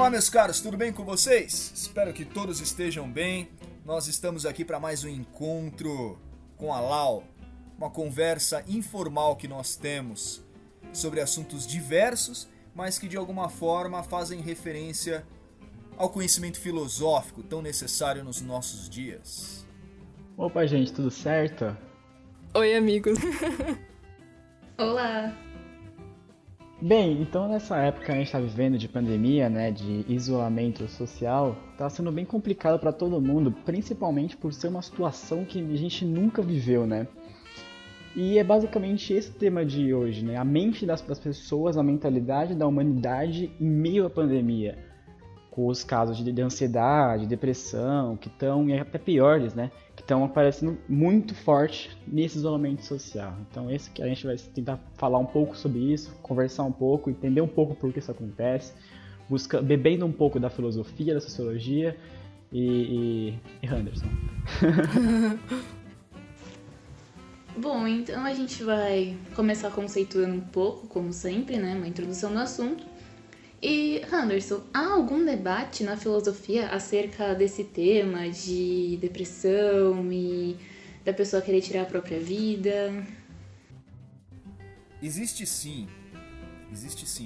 Olá, meus caros, tudo bem com vocês? Espero que todos estejam bem. Nós estamos aqui para mais um encontro com a Lau, uma conversa informal que nós temos sobre assuntos diversos, mas que de alguma forma fazem referência ao conhecimento filosófico tão necessário nos nossos dias. Opa, gente, tudo certo? Oi, amigos. Olá! Bem, então nessa época que a gente está vivendo de pandemia, né, de isolamento social, tá sendo bem complicado para todo mundo, principalmente por ser uma situação que a gente nunca viveu, né? E é basicamente esse tema de hoje, né? A mente das pessoas, a mentalidade da humanidade em meio à pandemia. Com os casos de ansiedade, depressão, que estão, e até piores, né? Que estão aparecendo muito forte nesse isolamento social. Então esse que a gente vai tentar falar um pouco sobre isso, conversar um pouco, entender um pouco por que isso acontece, bebendo um pouco da filosofia, da sociologia e Henderson. Bom, então a gente vai começar conceituando um pouco, como sempre, né? Uma introdução do assunto. E, Henderson, há algum debate na filosofia acerca desse tema de depressão e da pessoa querer tirar a própria vida? Existe sim,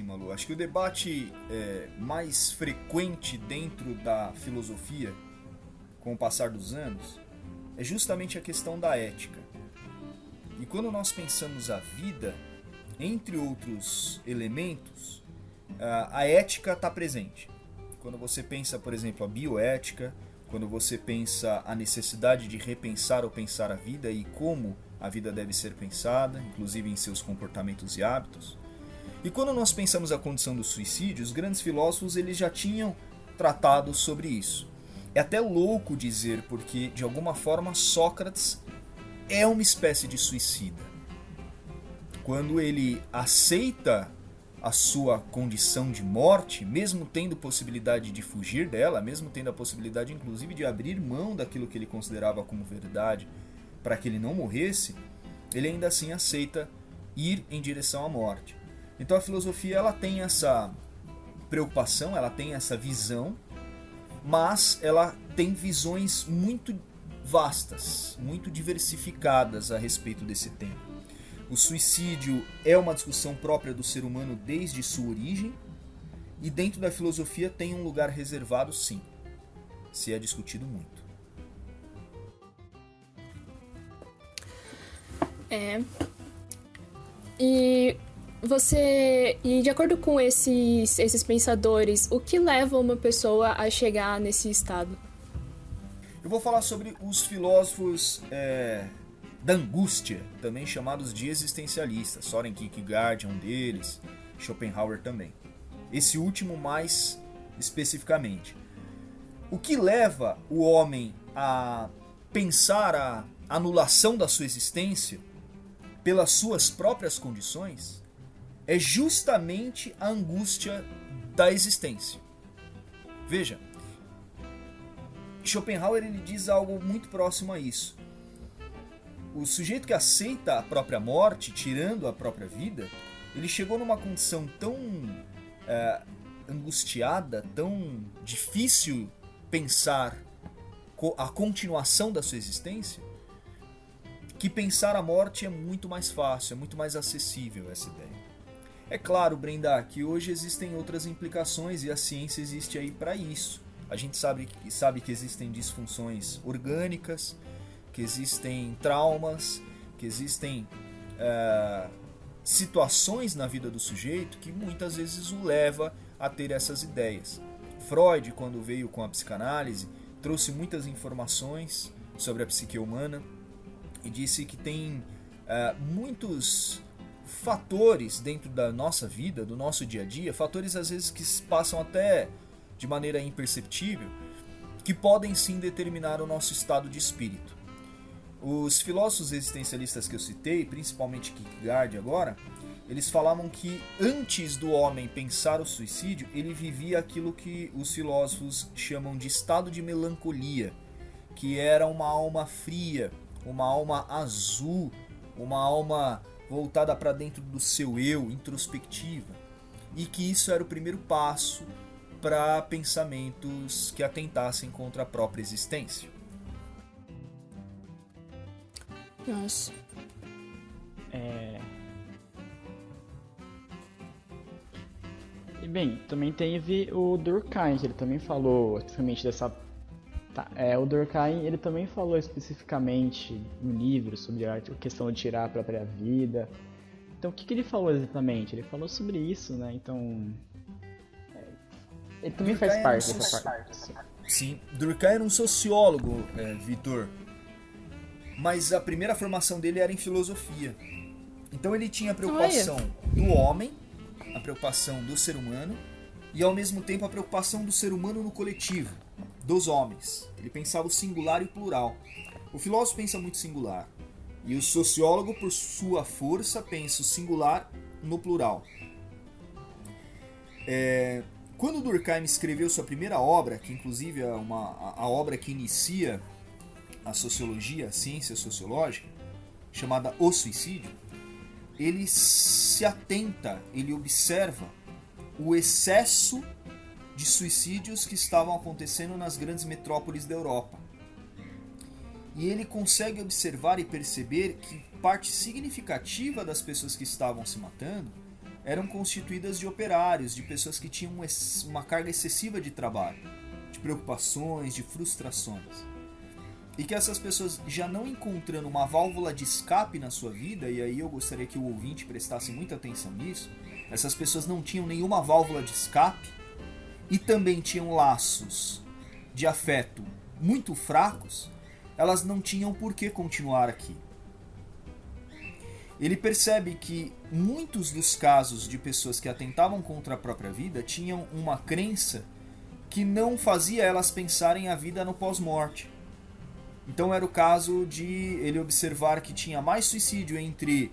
Malu. Acho que o debate mais frequente dentro da filosofia, com o passar dos anos, é justamente a questão da ética. E quando nós pensamos a vida, entre outros elementos, a ética está presente. Quando você pensa, por exemplo, a bioética, quando você pensa a necessidade de repensar ou pensar a vida e como a vida deve ser pensada, inclusive em seus comportamentos e hábitos. E quando nós pensamos a condição do suicídio, os grandes filósofos eles já tinham tratado sobre isso. É até louco dizer, porque de alguma forma Sócrates é uma espécie de suicida. Quando ele aceita a sua condição de morte, mesmo tendo possibilidade de fugir dela, mesmo tendo a possibilidade inclusive de abrir mão daquilo que ele considerava como verdade para que ele não morresse, ele ainda assim aceita ir em direção à morte. Então a filosofia ela tem essa preocupação, ela tem essa visão, mas ela tem visões muito vastas, muito diversificadas a respeito desse tema. O suicídio é uma discussão própria do ser humano desde sua origem, e dentro da filosofia tem um lugar reservado, sim, se é discutido muito. E de acordo com esses pensadores, o que leva uma pessoa a chegar nesse estado? Eu vou falar sobre os filósofos da angústia, também chamados de existencialistas. Soren Kierkegaard é um deles, Schopenhauer também. Esse último mais especificamente. O que leva o homem a pensar a anulação da sua existência pelas suas próprias condições é justamente a angústia da existência. Veja, Schopenhauer ele diz algo muito próximo a isso. O sujeito que aceita a própria morte, tirando a própria vida, ele chegou numa condição tão angustiada, tão difícil pensar a continuação da sua existência, que pensar a morte é muito mais fácil, é muito mais acessível essa ideia. É claro, Brenda, que hoje existem outras implicações e a ciência existe aí para isso. A gente sabe que existem disfunções orgânicas, que existem traumas, que existem situações na vida do sujeito que muitas vezes o leva a ter essas ideias. Freud, quando veio com a psicanálise, trouxe muitas informações sobre a psique humana e disse que tem muitos fatores dentro da nossa vida, do nosso dia a dia, fatores às vezes que passam até de maneira imperceptível, que podem sim determinar o nosso estado de espírito. Os filósofos existencialistas que eu citei, principalmente Kierkegaard agora, eles falavam que antes do homem pensar o suicídio, ele vivia aquilo que os filósofos chamam de estado de melancolia, que era uma alma fria, uma alma azul, uma alma voltada para dentro do seu eu, introspectiva, e que isso era o primeiro passo para pensamentos que atentassem contra a própria existência. Nossa. E bem, também teve o Durkheim, que ele também falou especificamente dessa... o Durkheim, ele também falou especificamente no livro sobre a questão de tirar a própria vida. Então, o que ele falou exatamente? Ele falou sobre isso, né? Então... ele também faz parte dessa parte. Sim, Durkheim era um sociólogo, Vitor. Mas a primeira formação dele era em filosofia. Então ele tinha a preocupação do homem, a preocupação do ser humano, e ao mesmo tempo a preocupação do ser humano no coletivo, dos homens. Ele pensava o singular e o plural. O filósofo pensa muito singular, e o sociólogo, por sua força, pensa o singular no plural. Quando Durkheim escreveu sua primeira obra, que inclusive é a obra que inicia a sociologia, a ciência sociológica, chamada O Suicídio, ele se atenta, ele observa o excesso de suicídios que estavam acontecendo nas grandes metrópoles da Europa. E ele consegue observar e perceber que parte significativa das pessoas que estavam se matando eram constituídas de operários, de pessoas que tinham uma carga excessiva de trabalho, de preocupações, de frustrações. E que essas pessoas, já não encontrando uma válvula de escape na sua vida, e aí eu gostaria que o ouvinte prestasse muita atenção nisso, essas pessoas não tinham nenhuma válvula de escape e também tinham laços de afeto muito fracos, elas não tinham por que continuar aqui. Ele percebe que muitos dos casos de pessoas que atentavam contra a própria vida tinham uma crença que não fazia elas pensarem a vida no pós-morte. Então era o caso de ele observar que tinha mais suicídio entre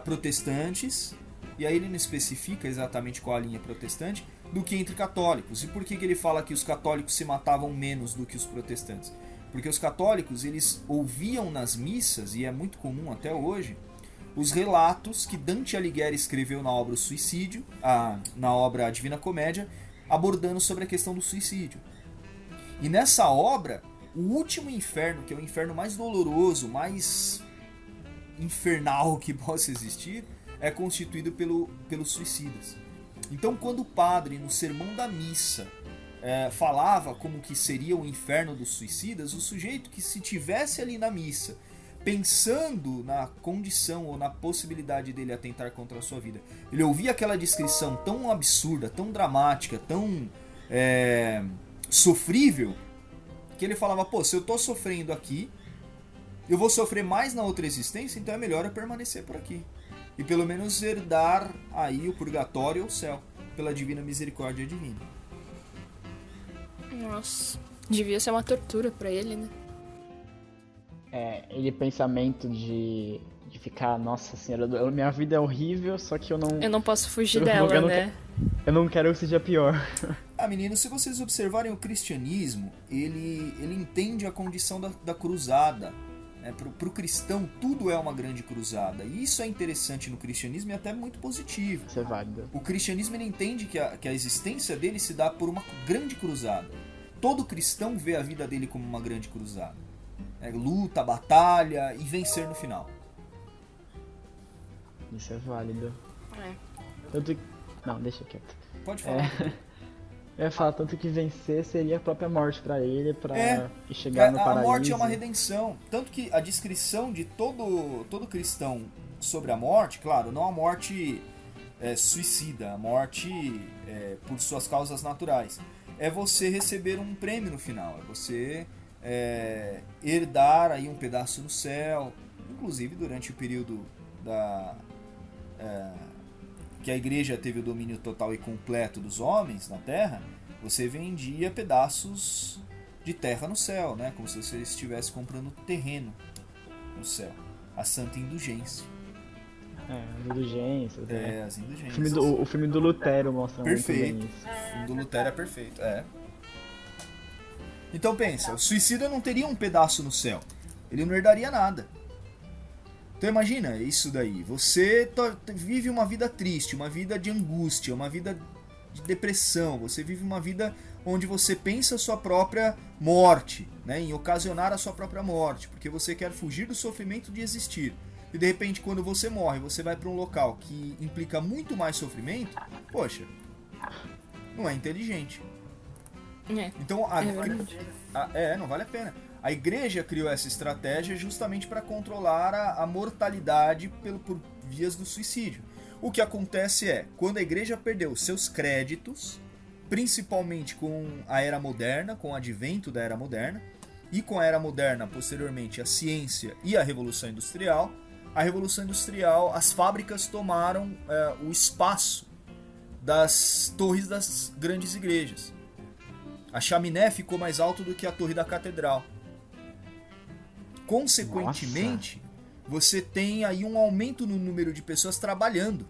protestantes, e aí ele não especifica exatamente qual a linha protestante, do que entre católicos. E por que ele fala que os católicos se matavam menos do que os protestantes? Porque os católicos, eles ouviam nas missas, e é muito comum até hoje, os relatos que Dante Alighieri escreveu na obra O Suicídio, na obra A Divina Comédia, abordando sobre a questão do suicídio. E nessa obra, o último inferno, que é o inferno mais doloroso, mais infernal que possa existir, é constituído pelos suicidas. Então, quando o padre, no sermão da missa, falava como que seria o inferno dos suicidas, o sujeito que se tivesse ali na missa, pensando na condição ou na possibilidade dele atentar contra a sua vida, ele ouvia aquela descrição tão absurda, tão dramática, tão sofrível, que ele falava, pô, se eu tô sofrendo aqui, eu vou sofrer mais na outra existência, então é melhor eu permanecer por aqui. E pelo menos herdar aí o purgatório ou o céu, pela divina misericórdia divina. Nossa, devia ser uma tortura pra ele, né? Ele pensamento de ficar, nossa senhora, minha vida é horrível, só que eu não... Eu não posso fugir dela, né? Eu não quero que seja pior. Meninos, se vocês observarem o cristianismo, ele entende a condição da cruzada. Para o cristão, tudo é uma grande cruzada. E isso é interessante no cristianismo e até muito positivo. Isso é válido. O cristianismo ele entende que a existência dele se dá por uma grande cruzada. Todo cristão vê a vida dele como uma grande cruzada. Luta, batalha e vencer no final. Isso é válido. Tanto que... Não, deixa quieto. Pode falar. Eu ia falar tanto que vencer seria a própria morte pra ele, pra chegar no paraíso. A morte é uma redenção. Tanto que a descrição de todo cristão sobre a morte, claro, não a morte suicida, a morte por suas causas naturais, é você receber um prêmio no final, é você herdar aí um pedaço no céu. Inclusive durante o período que a igreja teve o domínio total e completo dos homens na terra, você vendia pedaços de terra no céu, né? Como se você estivesse comprando terreno no céu. A santa indulgência. As indulgências. As indulgências. O filme do Lutero mostra perfeito. Muito bem isso. O filme do Lutero é perfeito, Então pensa, o suicida não teria um pedaço no céu. Ele não herdaria nada. Então imagina isso daí, você vive uma vida triste, uma vida de angústia, uma vida de depressão, você vive uma vida onde você pensa a sua própria morte, né, em ocasionar a sua própria morte, porque você quer fugir do sofrimento de existir. E de repente, quando você morre, você vai para um local que implica muito mais sofrimento, poxa, não é inteligente. Então, não vale a pena. A igreja criou essa estratégia justamente para controlar a mortalidade por vias do suicídio. O que acontece é, quando a igreja perdeu seus créditos, principalmente com a era moderna, com o advento da era moderna, e com a era moderna, posteriormente, a ciência e a Revolução Industrial, as fábricas tomaram o espaço das torres das grandes igrejas. A chaminé ficou mais alta do que a torre da catedral. Consequentemente, você tem aí um aumento no número de pessoas trabalhando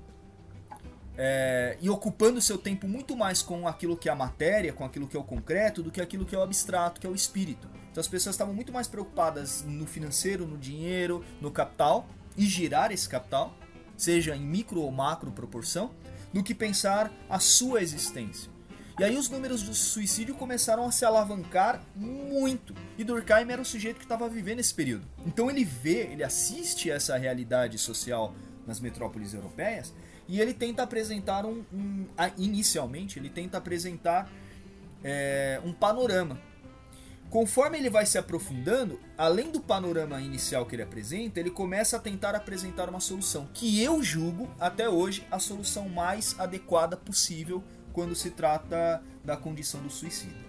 e ocupando seu tempo muito mais com aquilo que é a matéria, com aquilo que é o concreto, do que aquilo que é o abstrato, que é o espírito. Então as pessoas estavam muito mais preocupadas no financeiro, no dinheiro, no capital, e girar esse capital, seja em micro ou macro proporção, do que pensar a sua existência. E aí os números do suicídio começaram a se alavancar muito. E Durkheim era o sujeito que estava vivendo esse período. Então ele assiste essa realidade social nas metrópoles europeias e ele tenta apresentar inicialmente, ele tenta apresentar um panorama. Conforme ele vai se aprofundando, além do panorama inicial que ele apresenta, ele começa a tentar apresentar uma solução, que eu julgo, até hoje, a solução mais adequada possível quando se trata da condição do suicídio.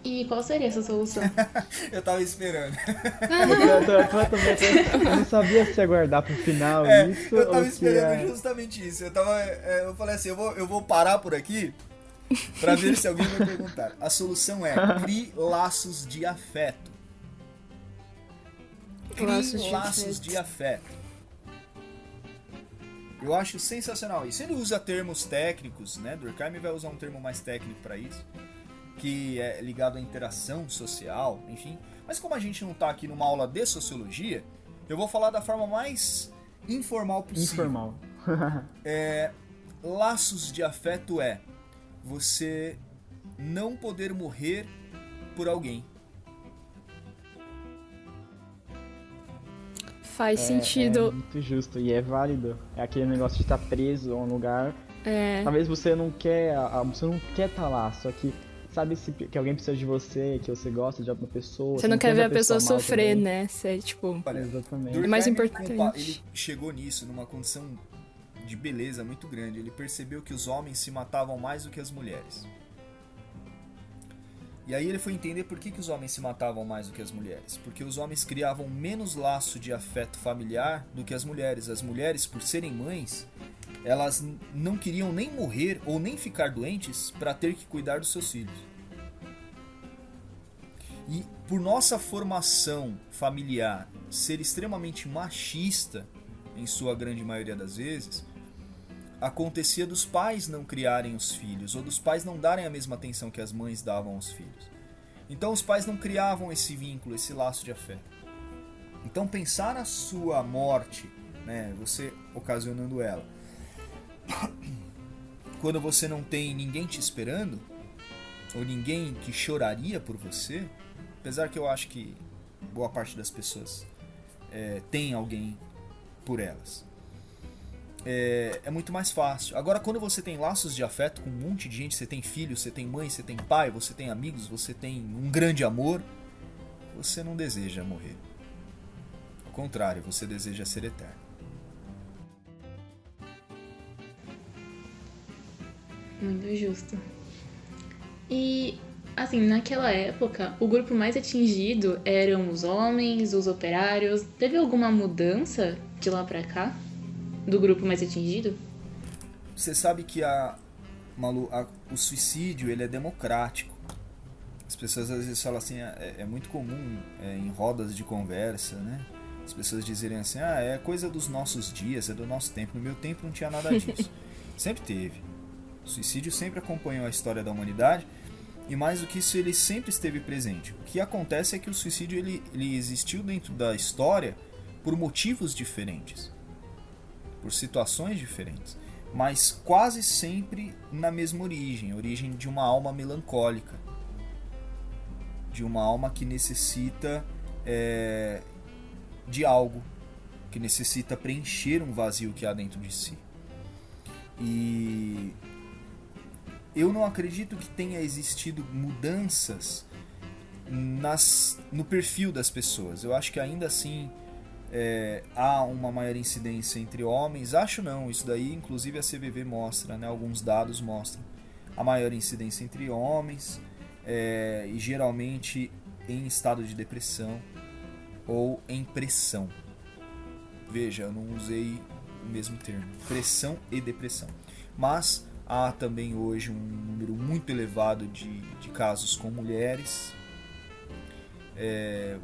E qual seria essa solução? Eu tava esperando. Eu não sabia se aguardar pro final isso. Eu tava esperando justamente isso. Eu falei assim, eu vou parar por aqui pra ver se alguém vai perguntar. A solução é: crie laços de afeto. Crie laços de afeto. Eu acho sensacional isso. Ele usa termos técnicos, né? Durkheim vai usar um termo mais técnico para isso, que é ligado à interação social, enfim. Mas como a gente não está aqui numa aula de sociologia, eu vou falar da forma mais informal possível. Informal. Laços de afeto é você não poder morrer por alguém. Faz sentido. É muito justo e é válido. É aquele negócio de estar preso a um lugar. Talvez você não quer estar lá, só que sabe que alguém precisa de você, que você gosta de alguma pessoa. Você não quer ver a pessoa sofrer, né? Você, tipo... Olha, exatamente. É mais importante. Ele chegou nisso numa condição de beleza muito grande. Ele percebeu que os homens se matavam mais do que as mulheres. E aí ele foi entender por que os homens se matavam mais do que as mulheres. Porque os homens criavam menos laço de afeto familiar do que as mulheres. As mulheres, por serem mães, elas não queriam nem morrer ou nem ficar doentes para ter que cuidar dos seus filhos. E por nossa formação familiar ser extremamente machista, em sua grande maioria das vezes, acontecia dos pais não criarem os filhos, ou dos pais não darem a mesma atenção que as mães davam aos filhos. Então os pais não criavam esse vínculo, esse laço de afeto. Então pensar na sua morte, né, você ocasionando ela, quando você não tem ninguém te esperando, ou ninguém que choraria por você, apesar que eu acho que boa parte das pessoas tem alguém por elas, é muito mais fácil. Agora, quando você tem laços de afeto com um monte de gente, você tem filho, você tem mãe, você tem pai, você tem amigos, você tem um grande amor, você não deseja morrer. Ao contrário, você deseja ser eterno. Muito justo. E, assim, naquela época, o grupo mais atingido eram os homens, os operários. Teve alguma mudança de lá pra cá? Do grupo mais atingido? Você sabe que o suicídio ele é democrático. As pessoas às vezes falam assim, é muito comum em rodas de conversa, né? As pessoas dizerem assim, é coisa dos nossos dias, é do nosso tempo. No meu tempo não tinha nada disso. Sempre teve. O suicídio sempre acompanhou a história da humanidade e mais do que isso ele sempre esteve presente. O que acontece é que o suicídio ele existiu dentro da história por motivos diferentes. por situações diferentes, mas quase sempre na mesma origem, a origem de uma alma melancólica, de uma alma que necessita de algo, que necessita preencher um vazio que há dentro de si. E eu não acredito que tenha existido mudanças no perfil das pessoas. Eu acho que ainda assim há uma maior incidência entre homens. Acho não, isso daí inclusive a CVV mostra, né? Alguns dados mostram a maior incidência entre homens, e geralmente em estado de depressão ou em pressão. Veja, eu não usei o mesmo termo, pressão e depressão. Mas há também hoje um número muito elevado de casos com mulheres.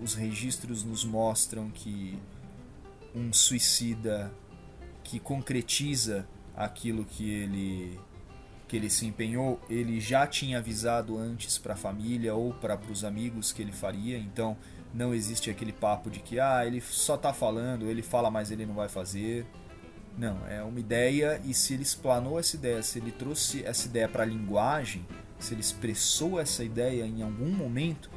Os registros nos mostram que um suicida que concretiza aquilo que ele se empenhou, ele já tinha avisado antes para a família ou para os amigos que ele faria. Então não existe aquele papo de que ele só está falando, ele fala, mas ele não vai fazer. Não, é uma ideia, e se ele explanou essa ideia, se ele trouxe essa ideia para a linguagem, se ele expressou essa ideia em algum momento,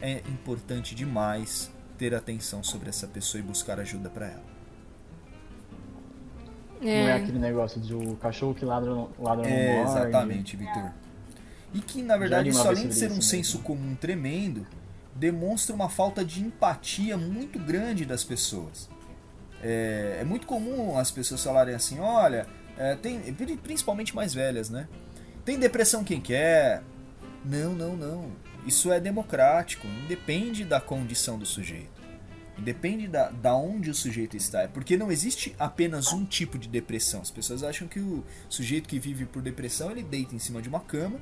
é importante demais ter atenção sobre essa pessoa e buscar ajuda para ela. Não é aquele negócio de o cachorro que ladra não morde. Exatamente, Vitor. E que, na verdade, isso, além de ser um senso comum tremendo, demonstra uma falta de empatia muito grande das pessoas. É muito comum as pessoas falarem assim, olha, principalmente mais velhas, né? Tem depressão quem quer. Não. Isso é democrático, independe da condição do sujeito. Depende da onde o sujeito está. Porque não existe apenas um tipo de depressão. As pessoas acham que o sujeito que vive por depressão, ele deita em cima de uma cama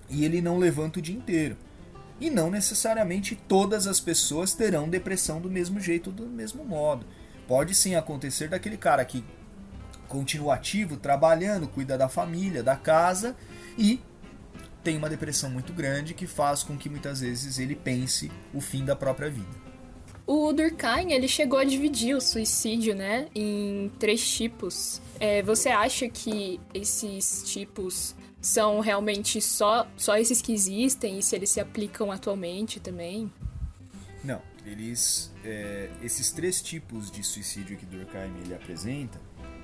e ele não levanta o dia inteiro. E não necessariamente todas as pessoas terão depressão do mesmo jeito, do mesmo modo. Pode sim acontecer daquele cara que continua ativo, trabalhando, cuida da família, da casa, e tem uma depressão muito grande que faz com que muitas vezes ele pense o fim da própria vida. O Durkheim, ele chegou a dividir o suicídio, né, em 3 tipos. Você acha que esses tipos são realmente só esses que existem, e se eles se aplicam atualmente também? Não, esses 3 tipos de suicídio que Durkheim ele apresenta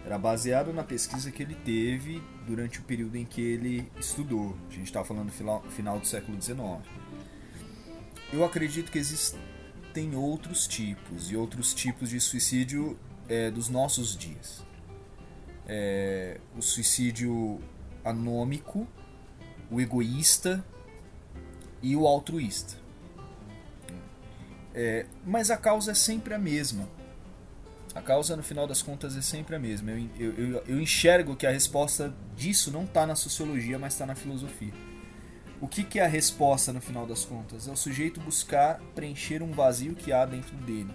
era baseado na pesquisa que ele teve durante o período em que ele estudou. A gente está falando do final do século XIX. Eu acredito que existem outros tipos, e outros tipos de suicídio dos nossos dias. O suicídio anômico, o egoísta e o altruísta. Mas a causa é sempre a mesma. A causa, no final das contas, é sempre a mesma. Eu enxergo que a resposta disso não está na sociologia, mas está na filosofia. O que é a resposta, no final das contas? É o sujeito buscar preencher um vazio que há dentro dele.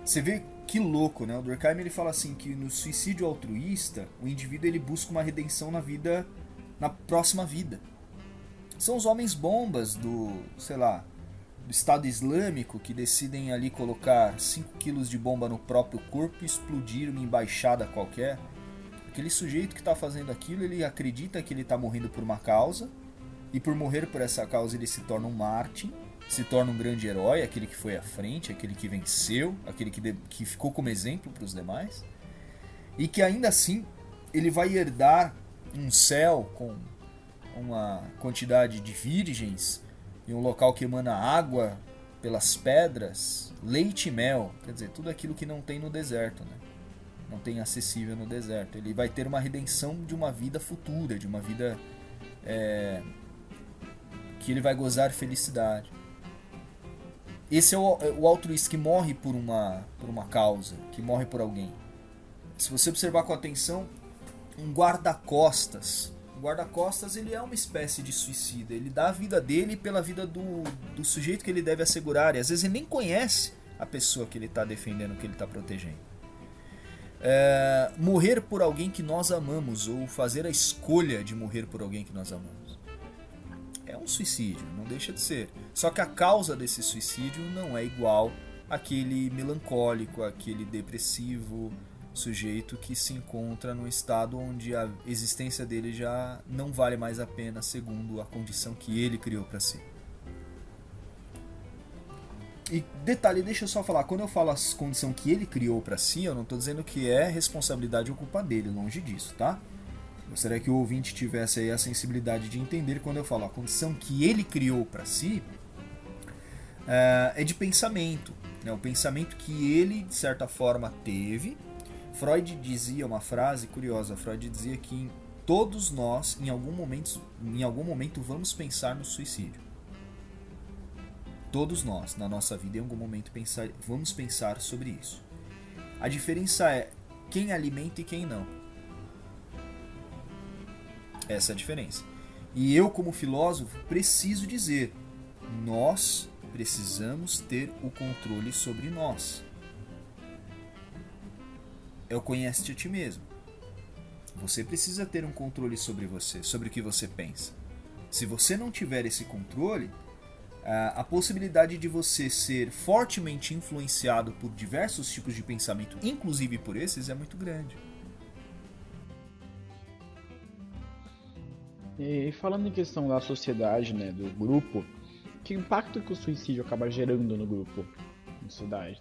Você vê que louco, né? O Durkheim ele fala assim que no suicídio altruísta, o indivíduo ele busca uma redenção na próxima vida. São os homens bombas do Estado Islâmico que decidem ali colocar 5 quilos de bomba no próprio corpo e explodir uma embaixada qualquer. Aquele sujeito que está fazendo aquilo, ele acredita que ele está morrendo por uma causa, e por morrer por essa causa ele se torna um mártir, se torna um grande herói, aquele que foi à frente, aquele que venceu, aquele que ficou como exemplo para os demais, e que ainda assim ele vai herdar um céu com uma quantidade de virgens, e um local que emana água pelas pedras, leite e mel, quer dizer, tudo aquilo que não tem no deserto, né? Não tem acessível no deserto. Ele vai ter uma redenção de uma vida futura, de uma vida que ele vai gozar felicidade. Esse é o altruísta que morre por uma causa, que morre por alguém. Se você observar com atenção, um guarda-costas. O guarda-costas ele é uma espécie de suicida. Ele dá a vida dele pela vida do sujeito que ele deve assegurar. E às vezes ele nem conhece a pessoa que ele está defendendo, que ele está protegendo. Morrer por alguém que nós amamos, ou fazer a escolha de morrer por alguém que nós amamos, é um suicídio, não deixa de ser. Só que a causa desse suicídio não é igual aquele melancólico, aquele depressivo, sujeito que se encontra num estado onde a existência dele já não vale mais a pena segundo a condição que ele criou para si. E detalhe, deixa eu só falar, quando eu falo a condição que ele criou para si, eu não estou dizendo que é responsabilidade ou culpa dele, longe disso, tá? Gostaria que o ouvinte tivesse aí a sensibilidade de entender quando eu falo a condição que ele criou para si, é de pensamento, né? O pensamento que ele, de certa forma, teve. Freud dizia uma frase curiosa, Freud dizia que todos nós, em algum momento, vamos pensar no suicídio. Todos nós, na nossa vida, em algum momento, vamos pensar sobre isso. A diferença é quem alimenta e quem não. Essa é a diferença. E eu, como filósofo, preciso dizer, nós precisamos ter o controle sobre nós. É o conhece-te a ti mesmo. Você precisa ter um controle sobre você, sobre o que você pensa. Se você não tiver esse controle, a possibilidade de você ser fortemente influenciado por diversos tipos de pensamento, inclusive por esses, é muito grande. E falando em questão da sociedade, né, do grupo, que impacto que o suicídio acaba gerando no grupo, na sociedade?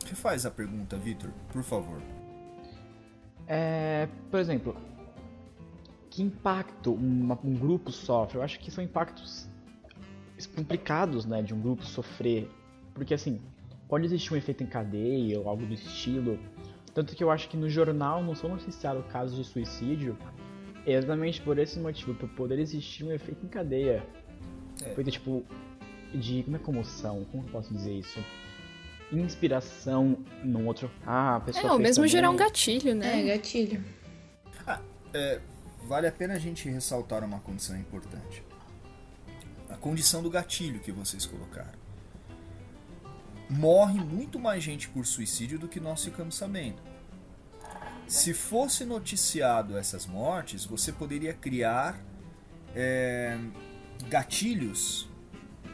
Refaz a pergunta, Vitor, por favor. Por exemplo, que impacto um grupo sofre? Eu acho que são impactos complicados, né, de um grupo sofrer, porque assim, pode existir um efeito em cadeia ou algo do estilo, tanto que eu acho que no jornal não são noticiados casos de suicídio exatamente por esse motivo, por poder existir um efeito em cadeia, feito tipo de comoção, como eu posso dizer isso? Inspiração num outro. A pessoa ou mesmo também. gerar um gatilho, né? Gatilho. Vale a pena a gente ressaltar uma condição importante. A condição do gatilho que vocês colocaram. Morre muito mais gente por suicídio do que nós ficamos sabendo. Se fosse noticiado essas mortes, você poderia criar gatilhos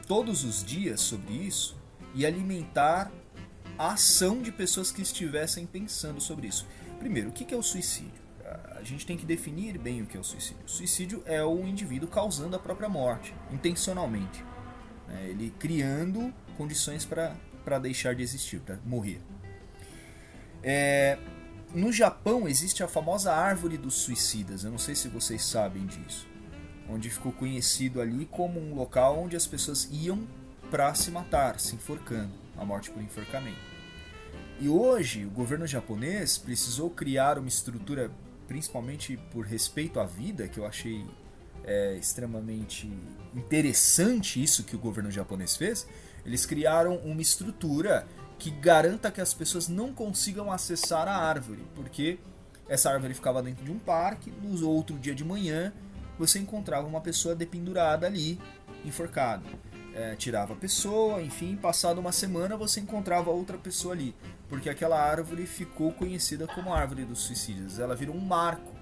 todos os dias sobre isso e alimentar a ação de pessoas que estivessem pensando sobre isso. Primeiro, o que é o suicídio? A gente tem que definir bem o que é o suicídio. O suicídio é o indivíduo causando a própria morte, intencionalmente. Ele criando condições para deixar de existir, para morrer. No Japão existe a famosa árvore dos suicidas, eu não sei se vocês sabem disso, onde ficou conhecido ali como um local onde as pessoas iam para se matar, se enforcando, a morte por enforcamento. E hoje o governo japonês precisou criar uma estrutura, principalmente por respeito à vida, que eu achei extremamente interessante isso que o governo japonês fez. Eles criaram uma estrutura que garanta que as pessoas não consigam acessar a árvore, porque essa árvore ficava dentro de um parque, no outro dia de manhã você encontrava uma pessoa dependurada ali, enforcada. Tirava a pessoa, enfim, passada uma semana você encontrava outra pessoa ali, porque aquela árvore ficou conhecida como a árvore dos suicidas, ela virou um marco.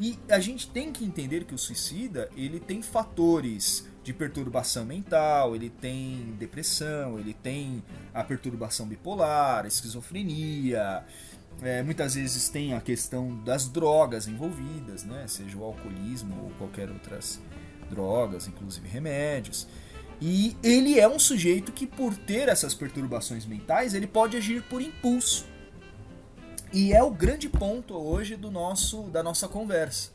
E a gente tem que entender que o suicida, ele tem fatores de perturbação mental, ele tem depressão, ele tem a perturbação bipolar, esquizofrenia, muitas vezes tem a questão das drogas envolvidas, né? Seja o alcoolismo ou qualquer outras drogas, inclusive remédios. E ele é um sujeito que, por ter essas perturbações mentais, ele pode agir por impulso. E é o grande ponto hoje da nossa conversa.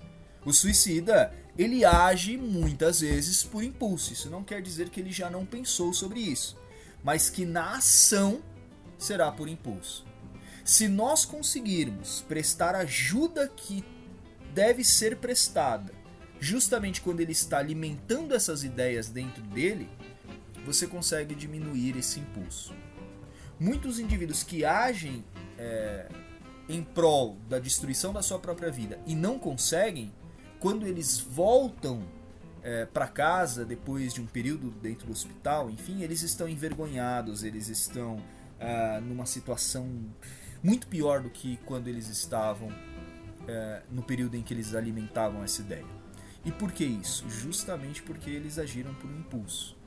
O suicida, ele age muitas vezes por impulso. Isso não quer dizer que ele já não pensou sobre isso, mas que na ação será por impulso. Se nós conseguirmos prestar a ajuda que deve ser prestada, justamente quando ele está alimentando essas ideias dentro dele, você consegue diminuir esse impulso. Muitos indivíduos que agem em prol da destruição da sua própria vida e não conseguem, quando eles voltam para casa depois de um período dentro do hospital, enfim, eles estão envergonhados, eles estão numa situação muito pior do que quando eles estavam no período em que eles alimentavam essa ideia. E por que isso? Justamente porque eles agiram por um impulso.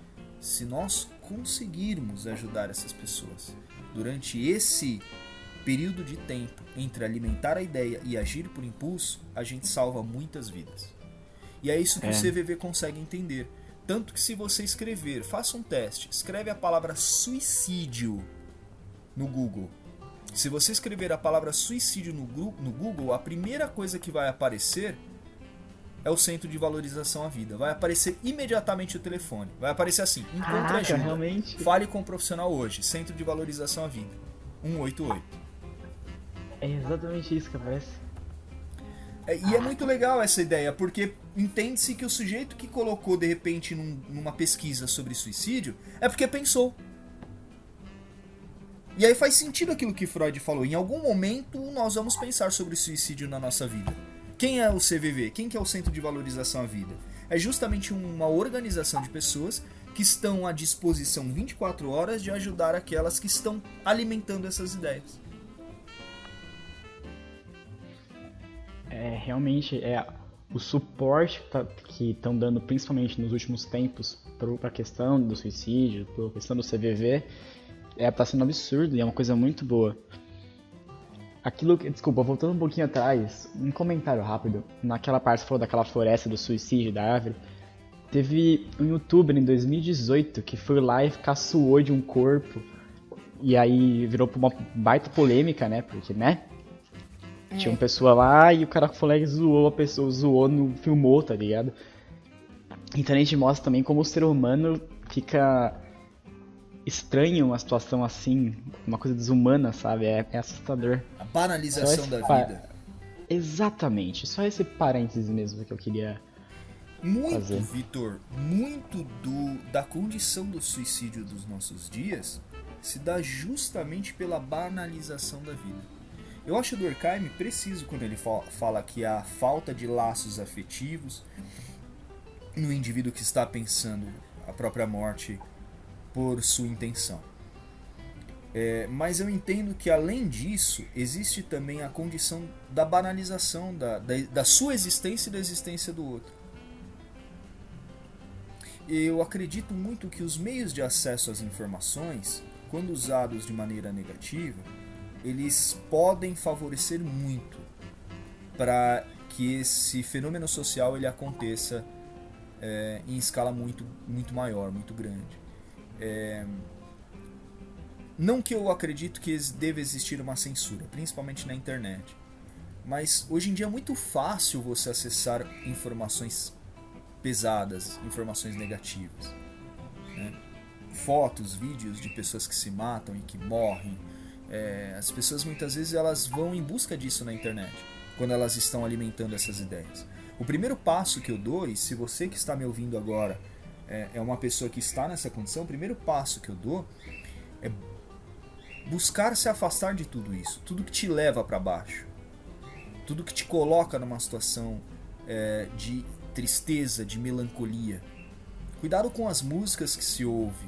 se nós conseguirmos ajudar essas pessoas durante esse período de tempo entre alimentar a ideia e agir por impulso, a gente salva muitas vidas. E é isso que o CVV consegue entender. Tanto que se você escrever, faça um teste, escreve a palavra suicídio no Google. Se você escrever a palavra suicídio no Google, a primeira coisa que vai aparecer é o Centro de Valorização à Vida. Vai aparecer imediatamente o telefone. Vai aparecer assim, encontre ajuda. Realmente? Fale com um profissional hoje. Centro de Valorização à Vida. 188. É exatamente isso que aparece. E é muito legal essa ideia, porque entende-se que o sujeito que colocou, de repente, numa pesquisa sobre suicídio, é porque pensou. E aí faz sentido aquilo que Freud falou. Em algum momento nós vamos pensar sobre suicídio na nossa vida. Quem é o CVV? Quem que é o Centro de Valorização à Vida? É justamente uma organização de pessoas que estão à disposição 24 horas de ajudar aquelas que estão alimentando essas ideias. Realmente o suporte que estão dando, principalmente nos últimos tempos, para a questão do suicídio, para a questão do CVV, tá sendo absurdo e é uma coisa muito boa. Desculpa, voltando um pouquinho atrás, um comentário rápido. Naquela parte que falou daquela floresta do suicídio da árvore, teve um youtuber em 2018 que foi lá e caçoou de um corpo, e aí virou uma baita polêmica, né? Porque, né? Tinha uma pessoa lá e o cara foi lá e zoou a pessoa, filmou, tá ligado? Então a gente mostra também como o ser humano fica estranho uma situação assim, uma coisa desumana, sabe? É assustador. A banalização da vida. Exatamente, só esse parênteses mesmo que eu queria fazer. Vitor, muito da condição do suicídio dos nossos dias se dá justamente pela banalização da vida. Eu acho o Durkheim preciso quando ele fala que há falta de laços afetivos no indivíduo que está pensando a própria morte por sua intenção. Mas eu entendo que além disso, existe também a condição da banalização da sua existência e da existência do outro. Eu acredito muito que os meios de acesso às informações, quando usados de maneira negativa, eles podem favorecer muito para que esse fenômeno social ele aconteça em escala muito, muito maior, muito grande. Não que eu acredito que deva existir uma censura, principalmente na internet, mas hoje em dia é muito fácil você acessar informações pesadas, informações negativas, né? Fotos, vídeos de pessoas que se matam e que morrem. As pessoas muitas vezes elas vão em busca disso na internet, quando elas estão alimentando essas ideias. O primeiro passo que eu dou, e se você que está me ouvindo agora é uma pessoa que está nessa condição, o primeiro passo que eu dou é buscar se afastar de tudo isso, tudo que te leva para baixo, tudo que te coloca numa situação de tristeza, de melancolia. Cuidado com as músicas que se ouve,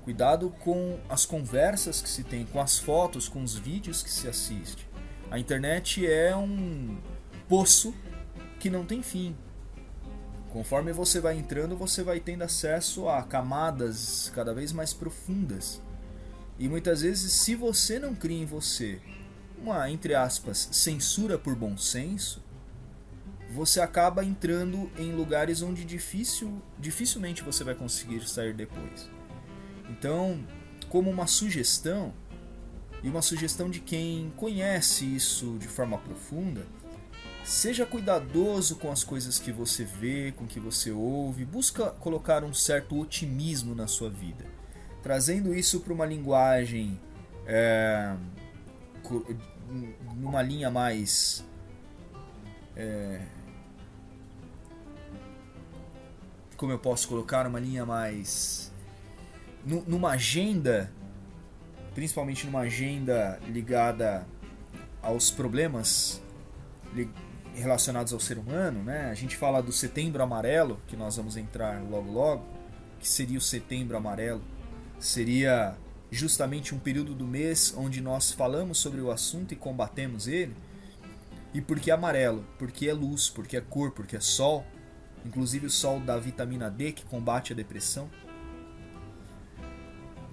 cuidado com as conversas que se tem, com as fotos, com os vídeos que se assiste. A internet é um poço que não tem fim. Conforme você vai entrando, você vai tendo acesso a camadas cada vez mais profundas. E muitas vezes, se você não cria em você uma, entre aspas, censura por bom senso, você acaba entrando em lugares onde dificilmente você vai conseguir sair depois. Então, como uma sugestão, e uma sugestão de quem conhece isso de forma profunda, seja cuidadoso com as coisas que você vê, com que você ouve, busca colocar um certo otimismo na sua vida, trazendo isso para uma linguagem, numa linha mais... como eu posso colocar, uma linha mais... numa agenda, principalmente numa agenda ligada aos problemas relacionados ao ser humano, né? A gente fala do Setembro Amarelo, que nós vamos entrar logo logo, que seria o Setembro Amarelo. Seria justamente um período do mês onde nós falamos sobre o assunto e combatemos ele. E por que amarelo? Porque é luz, porque é cor, porque é sol. Inclusive o sol da vitamina D que combate a depressão.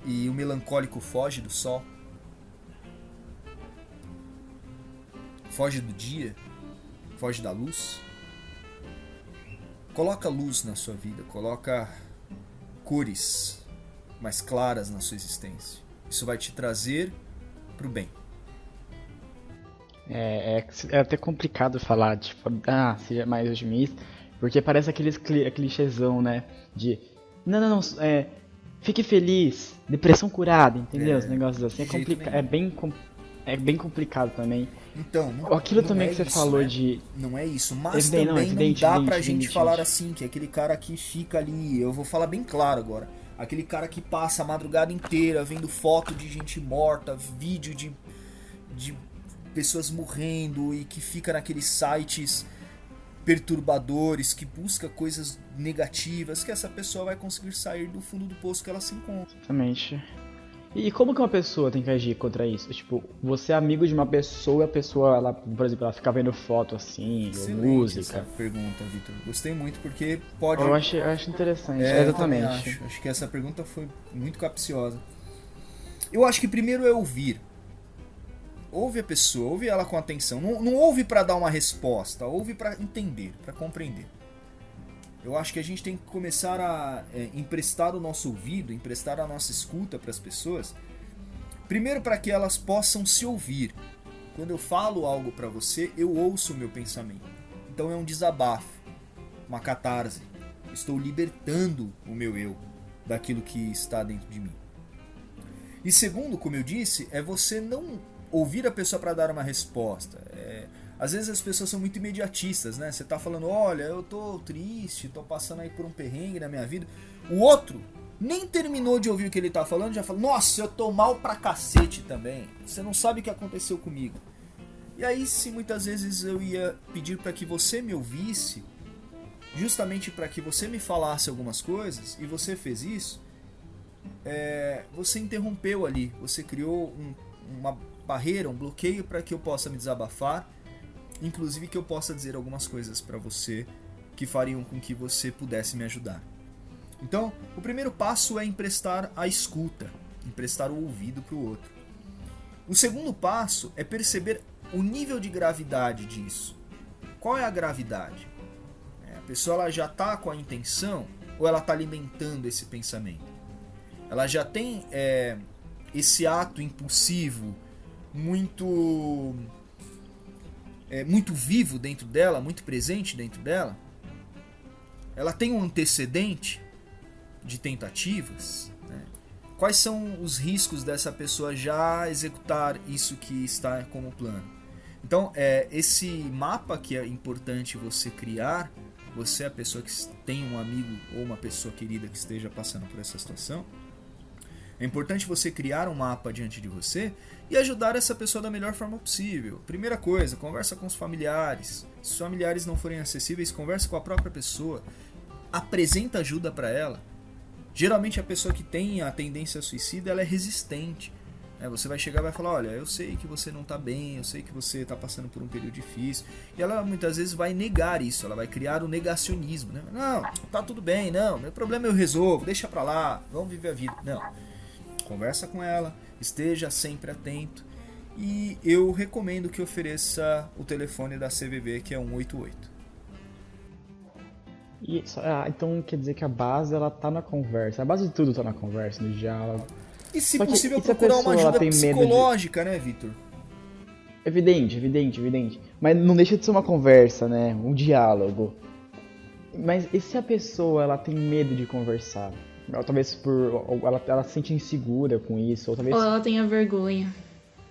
e o melancólico foge do sol, foge do dia, foge da luz. Coloca luz na sua vida, coloca cores mais claras na sua existência. Isso vai te trazer pro bem. É até complicado falar, tipo, seja mais otimista, porque parece aqueles clichêzão, né? De, não, fique feliz, depressão curada, entendeu? Os negócios assim, é bem complicado também. Então, aquilo não também é que você isso, falou né? de... Não é isso, mas Evidente, também não evidente, dá evidente, pra gente evidente. falar assim, que é aquele cara que fica ali, eu vou falar bem claro agora, aquele cara que passa a madrugada inteira vendo foto de gente morta, vídeo de pessoas morrendo e que fica naqueles sites perturbadores, que busca coisas negativas, que essa pessoa vai conseguir sair do fundo do poço que ela se encontra. Exatamente. E como que uma pessoa tem que agir contra isso? Tipo, você é amigo de uma pessoa e a pessoa, ela, por exemplo, ela fica vendo foto assim, ou música. Essa pergunta, Vitor. Gostei muito porque pode... Eu acho interessante, exatamente. Acho que essa pergunta foi muito capciosa. Eu acho que primeiro é ouvir. Ouve a pessoa, ouve ela com atenção. Não ouve pra dar uma resposta, ouve pra entender, pra compreender. Eu acho que a gente tem que começar a emprestar o nosso ouvido, emprestar a nossa escuta para as pessoas. Primeiro para que elas possam se ouvir. Quando eu falo algo para você, eu ouço o meu pensamento. Então é um desabafo, uma catarse. Estou libertando o meu eu daquilo que está dentro de mim. E segundo, como eu disse, é você não ouvir a pessoa para dar uma resposta. Às vezes as pessoas são muito imediatistas, né? Você tá falando, olha, eu tô triste, tô passando aí por um perrengue na minha vida. O outro nem terminou de ouvir o que ele tá falando, já fala, nossa, eu tô mal pra cacete também. Você não sabe o que aconteceu comigo. E aí, se muitas vezes eu ia pedir para que você me ouvisse, justamente para que você me falasse algumas coisas, e você fez isso, você interrompeu ali, você criou uma barreira, um bloqueio para que eu possa me desabafar, inclusive que eu possa dizer algumas coisas para você que fariam com que você pudesse me ajudar. Então, o primeiro passo é emprestar a escuta, emprestar o ouvido para o outro. O segundo passo é perceber o nível de gravidade disso. Qual é a gravidade? A pessoa ela já está com a intenção ou ela está alimentando esse pensamento? Ela já tem esse ato impulsivo muito vivo dentro dela, muito presente dentro dela? Ela tem um antecedente de tentativas? Né? Quais são os riscos dessa pessoa já executar isso que está como plano? Então, esse mapa que é importante você criar, você é a pessoa que tem um amigo ou uma pessoa querida que esteja passando por essa situação, é importante você criar um mapa diante de você e ajudar essa pessoa da melhor forma possível. Primeira coisa, conversa com os familiares. Se os familiares não forem acessíveis, conversa com a própria pessoa. Apresenta ajuda para ela. Geralmente a pessoa que tem a tendência a suicida, ela é resistente. Você vai chegar e vai falar, olha, eu sei que você não está bem, eu sei que você está passando por um período difícil. E ela muitas vezes vai negar isso, ela vai criar o negacionismo. Né? Não, tá tudo bem, não, meu problema eu resolvo, deixa pra lá, vamos viver a vida. Não. Conversa com ela, esteja sempre atento e eu recomendo que ofereça o telefone da CVV, que é 188. Então quer dizer que a base ela tá na conversa, a base de tudo tá na conversa, no diálogo. E se possível procurar uma ajuda psicológica, né, Vitor? Evidente. Mas não deixa de ser uma conversa, né, um diálogo. Mas e se a pessoa ela tem medo de conversar? Talvez ela se sente insegura com isso, ou ela tenha vergonha.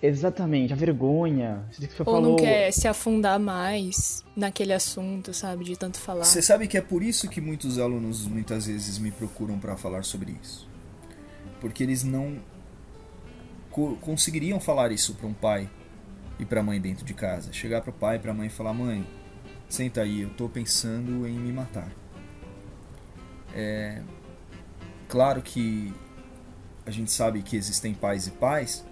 Exatamente, a vergonha. Você falou... não quer se afundar mais naquele assunto, sabe, de tanto falar. Você sabe que é por isso que muitos alunos muitas vezes me procuram para falar sobre isso. Porque eles não conseguiriam falar isso para um pai e para a mãe dentro de casa. Chegar para o pai e para a mãe e falar, mãe, senta aí, eu tô pensando em me matar. Claro que a gente sabe que existem pais e pais,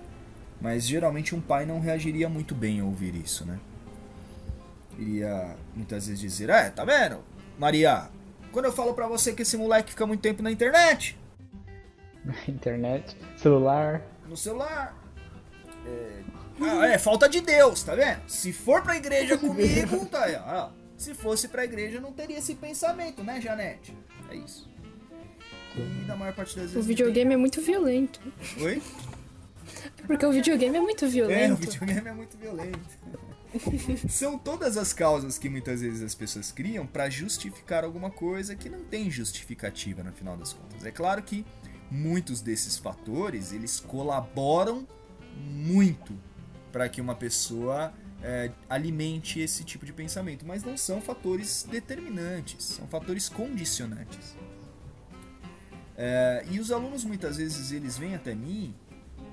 mas geralmente um pai não reagiria muito bem ao ouvir isso, né? Iria muitas vezes dizer, tá vendo, Maria? Quando eu falo pra você que esse moleque fica muito tempo na internet, Internet, celular. No celular. Falta de Deus, tá vendo? Se for pra igreja comigo, tá aí, ó. Se fosse pra igreja, não teria esse pensamento, né, Janete? É isso. E na maior parte das vezes. O videogame é muito violento. Oi? Porque o videogame é muito violento. O videogame é muito violento. São todas as causas que muitas vezes as pessoas criam pra justificar alguma coisa que não tem justificativa no final das contas. É claro que muitos desses fatores, eles colaboram muito para que uma pessoa alimente esse tipo de pensamento, mas não são fatores determinantes, são fatores condicionantes. E os alunos muitas vezes eles vêm até mim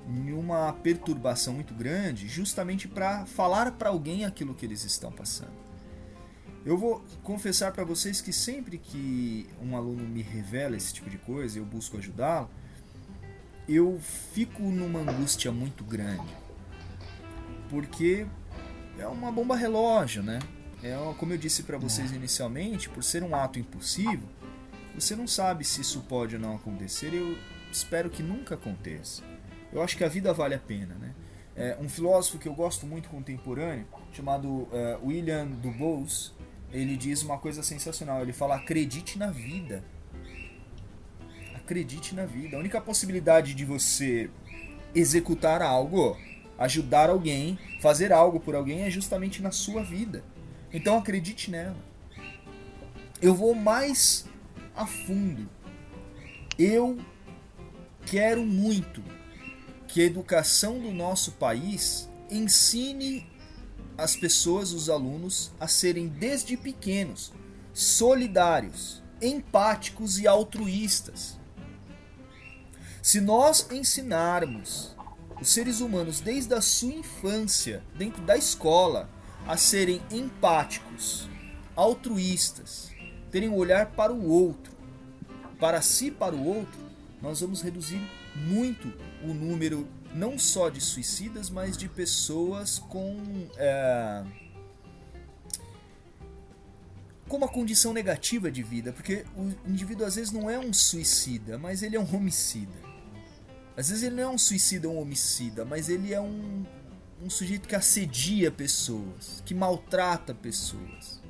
em uma perturbação muito grande, justamente para falar para alguém aquilo que eles estão passando. Eu vou confessar para vocês que sempre que um aluno me revela esse tipo de coisa, eu busco ajudá-lo, eu fico numa angústia muito grande, porque é uma bomba relógio, né? Como eu disse para vocês inicialmente, por ser um ato impulsivo, você não sabe se isso pode ou não acontecer. Eu espero que nunca aconteça. Eu acho que a vida vale a pena, né? Um filósofo que eu gosto muito contemporâneo, chamado William Dubose, ele diz uma coisa sensacional. Ele fala: acredite na vida. Acredite na vida. A única possibilidade de você executar algo, ajudar alguém, fazer algo por alguém é justamente na sua vida. Então acredite nela. Eu vou mais a fundo. Eu quero muito que a educação do nosso país ensine as pessoas, os alunos, a serem desde pequenos solidários, empáticos e altruístas. Se nós ensinarmos os seres humanos desde a sua infância, dentro da escola, a serem empáticos, altruístas, terem um olhar para o outro, para si, para o outro, nós vamos reduzir muito o número não só de suicidas, mas de pessoas com uma condição negativa de vida, porque o indivíduo às vezes não é um suicida, mas ele é um homicida. Às vezes ele não é um suicida ou um homicida, mas ele é um sujeito que assedia pessoas, que maltrata pessoas,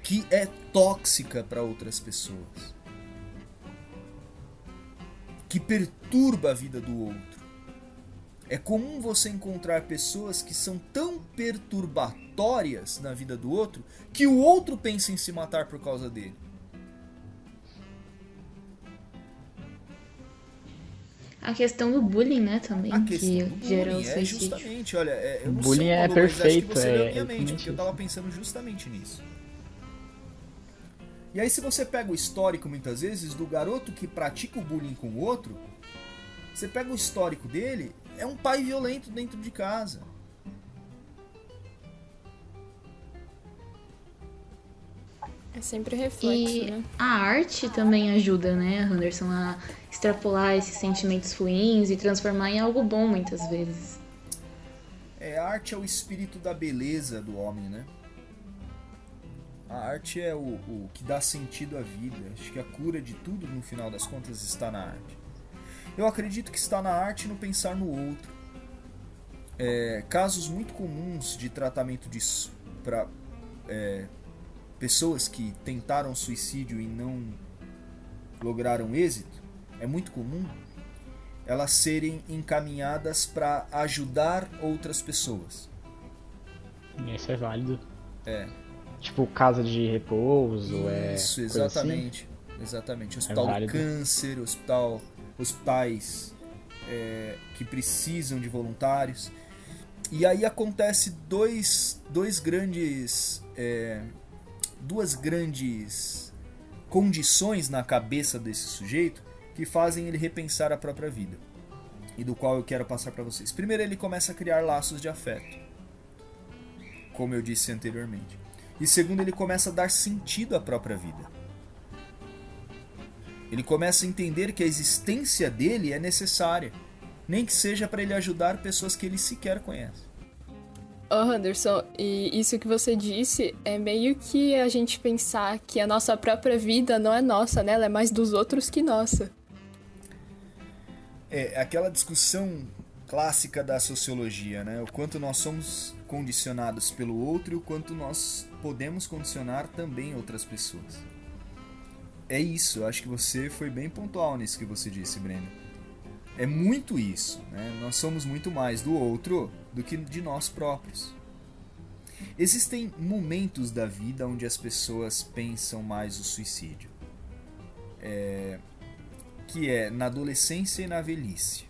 que é tóxica para outras pessoas, que perturba a vida do outro. É comum você encontrar pessoas que são tão perturbatórias na vida do outro que o outro pensa em se matar por causa dele. A questão do bullying, né, também, A questão que do bullying gerou o é suicídio. justamente, olha, eu não Bullying sei, é Malu, mas acho que perfeito, você leu é minha mente, porque exatamente eu tava pensando justamente nisso. E aí se você pega o histórico, muitas vezes, do garoto que pratica o bullying com o outro, você pega o histórico dele, é um pai violento dentro de casa. É sempre reflexo, E né? a arte também ajuda, né, Anderson, a extrapolar esses sentimentos ruins e transformar em algo bom muitas vezes. A arte é o espírito da beleza do homem, né? A arte é o que dá sentido à vida. Acho que a cura de tudo, no final das contas, está na arte. Eu acredito que está na arte no pensar no outro. Casos muito comuns de tratamento para pessoas que tentaram suicídio e não lograram êxito, é muito comum elas serem encaminhadas para ajudar outras pessoas. Isso é válido. É. Tipo, casa de repouso, Isso, coisa exatamente. assim. Exatamente. Hospital do válido. câncer, hospitais que precisam de voluntários. E aí acontece duas grandes condições na cabeça desse sujeito que fazem ele repensar a própria vida, e do qual eu quero passar para vocês. Primeiro, ele começa a criar laços de afeto, como eu disse anteriormente. E segundo, ele começa a dar sentido à própria vida. Ele começa a entender que a existência dele é necessária, nem que seja para ele ajudar pessoas que ele sequer conhece. Anderson, e isso que você disse é meio que a gente pensar que a nossa própria vida não é nossa, né? Ela é mais dos outros que nossa. É aquela discussão clássica da sociologia, né? O quanto nós somos condicionados pelo outro e o quanto nós podemos condicionar também outras pessoas. É isso, eu acho que você foi bem pontual nisso que você disse, Breno. É muito isso, né? Nós somos muito mais do outro do que de nós próprios. Existem momentos da vida onde as pessoas pensam mais o suicídio. Que é na adolescência e na velhice.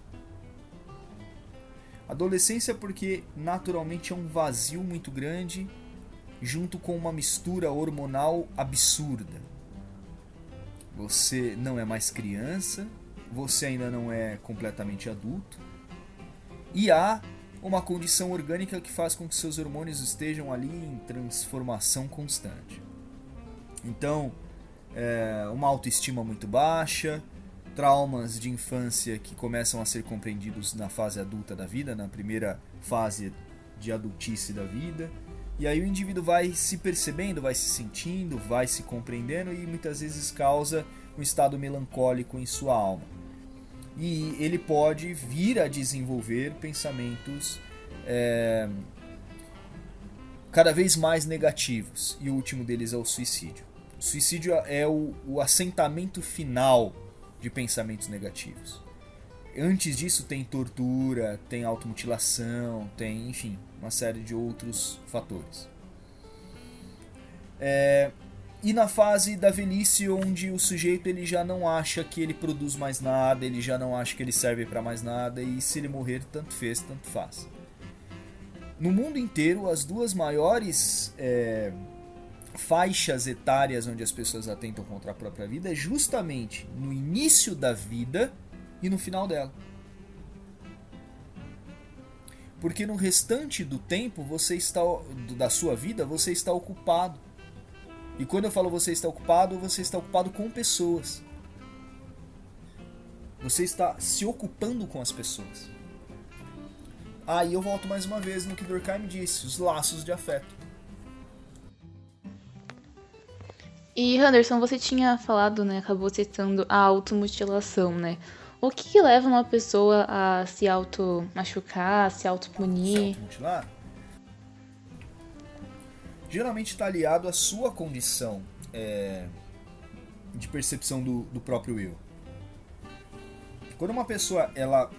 Adolescência porque naturalmente é um vazio muito grande junto com uma mistura hormonal absurda. Você não é mais criança, você ainda não é completamente adulto e há uma condição orgânica que faz com que seus hormônios estejam ali em transformação constante. Então, uma autoestima muito baixa, traumas de infância que começam a ser compreendidos na fase adulta da vida, na primeira fase de adultice da vida. E aí o indivíduo vai se percebendo, vai se sentindo, vai se compreendendo e muitas vezes causa um estado melancólico em sua alma. E ele pode vir a desenvolver pensamentos cada vez mais negativos. E o último deles é o suicídio. O suicídio é o assentamento final de pensamentos negativos. Antes disso tem tortura, tem automutilação, tem, enfim, uma série de outros fatores. E na fase da velhice, onde o sujeito ele já não acha que ele produz mais nada, ele já não acha que ele serve para mais nada, e se ele morrer, tanto fez, tanto faz. No mundo inteiro, as duas maiores faixas etárias onde as pessoas atentam contra a própria vida é justamente no início da vida e no final dela. Porque no restante do tempo da sua vida você está ocupado. E quando eu falo você está ocupado com pessoas. Você está se ocupando com as pessoas. Aí eu volto mais uma vez no que Durkheim disse, os laços de afeto. E, Anderson, você tinha falado, né, acabou citando a automutilação, né? O que leva uma pessoa a se auto-machucar, a se auto-punir? Se automutilar? Geralmente está aliado à sua condição de percepção do próprio eu. Quando uma pessoa ela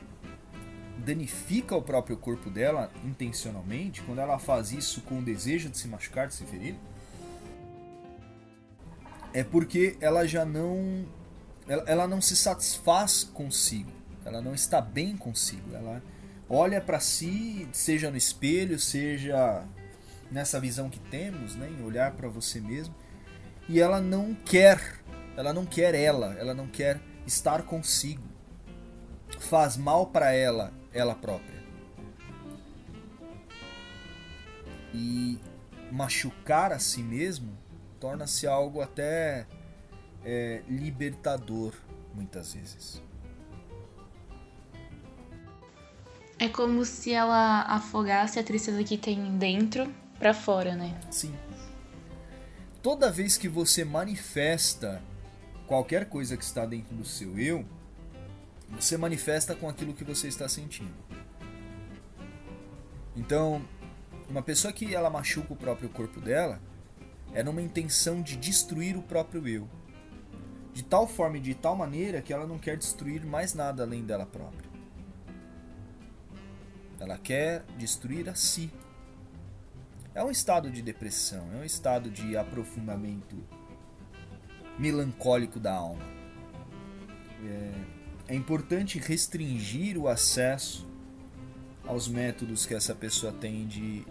danifica o próprio corpo dela intencionalmente, quando ela faz isso com o desejo de se machucar, de se ferir, é porque ela já não se satisfaz consigo, ela não está bem consigo, ela olha para si, seja no espelho, seja nessa visão que temos, né, em olhar para você mesmo, e ela não quer estar consigo, faz mal para ela própria. E machucar a si mesmo torna-se algo até libertador, muitas vezes. É como se ela afogasse a tristeza que tem dentro pra fora, né? Sim. Toda vez que você manifesta qualquer coisa que está dentro do seu eu, você manifesta com aquilo que você está sentindo. Então, uma pessoa que ela machuca o próprio corpo dela é numa intenção de destruir o próprio eu. De tal forma e de tal maneira que ela não quer destruir mais nada além dela própria. Ela quer destruir a si. É um estado de depressão, é um estado de aprofundamento melancólico da alma. É importante restringir o acesso aos métodos que essa pessoa tem de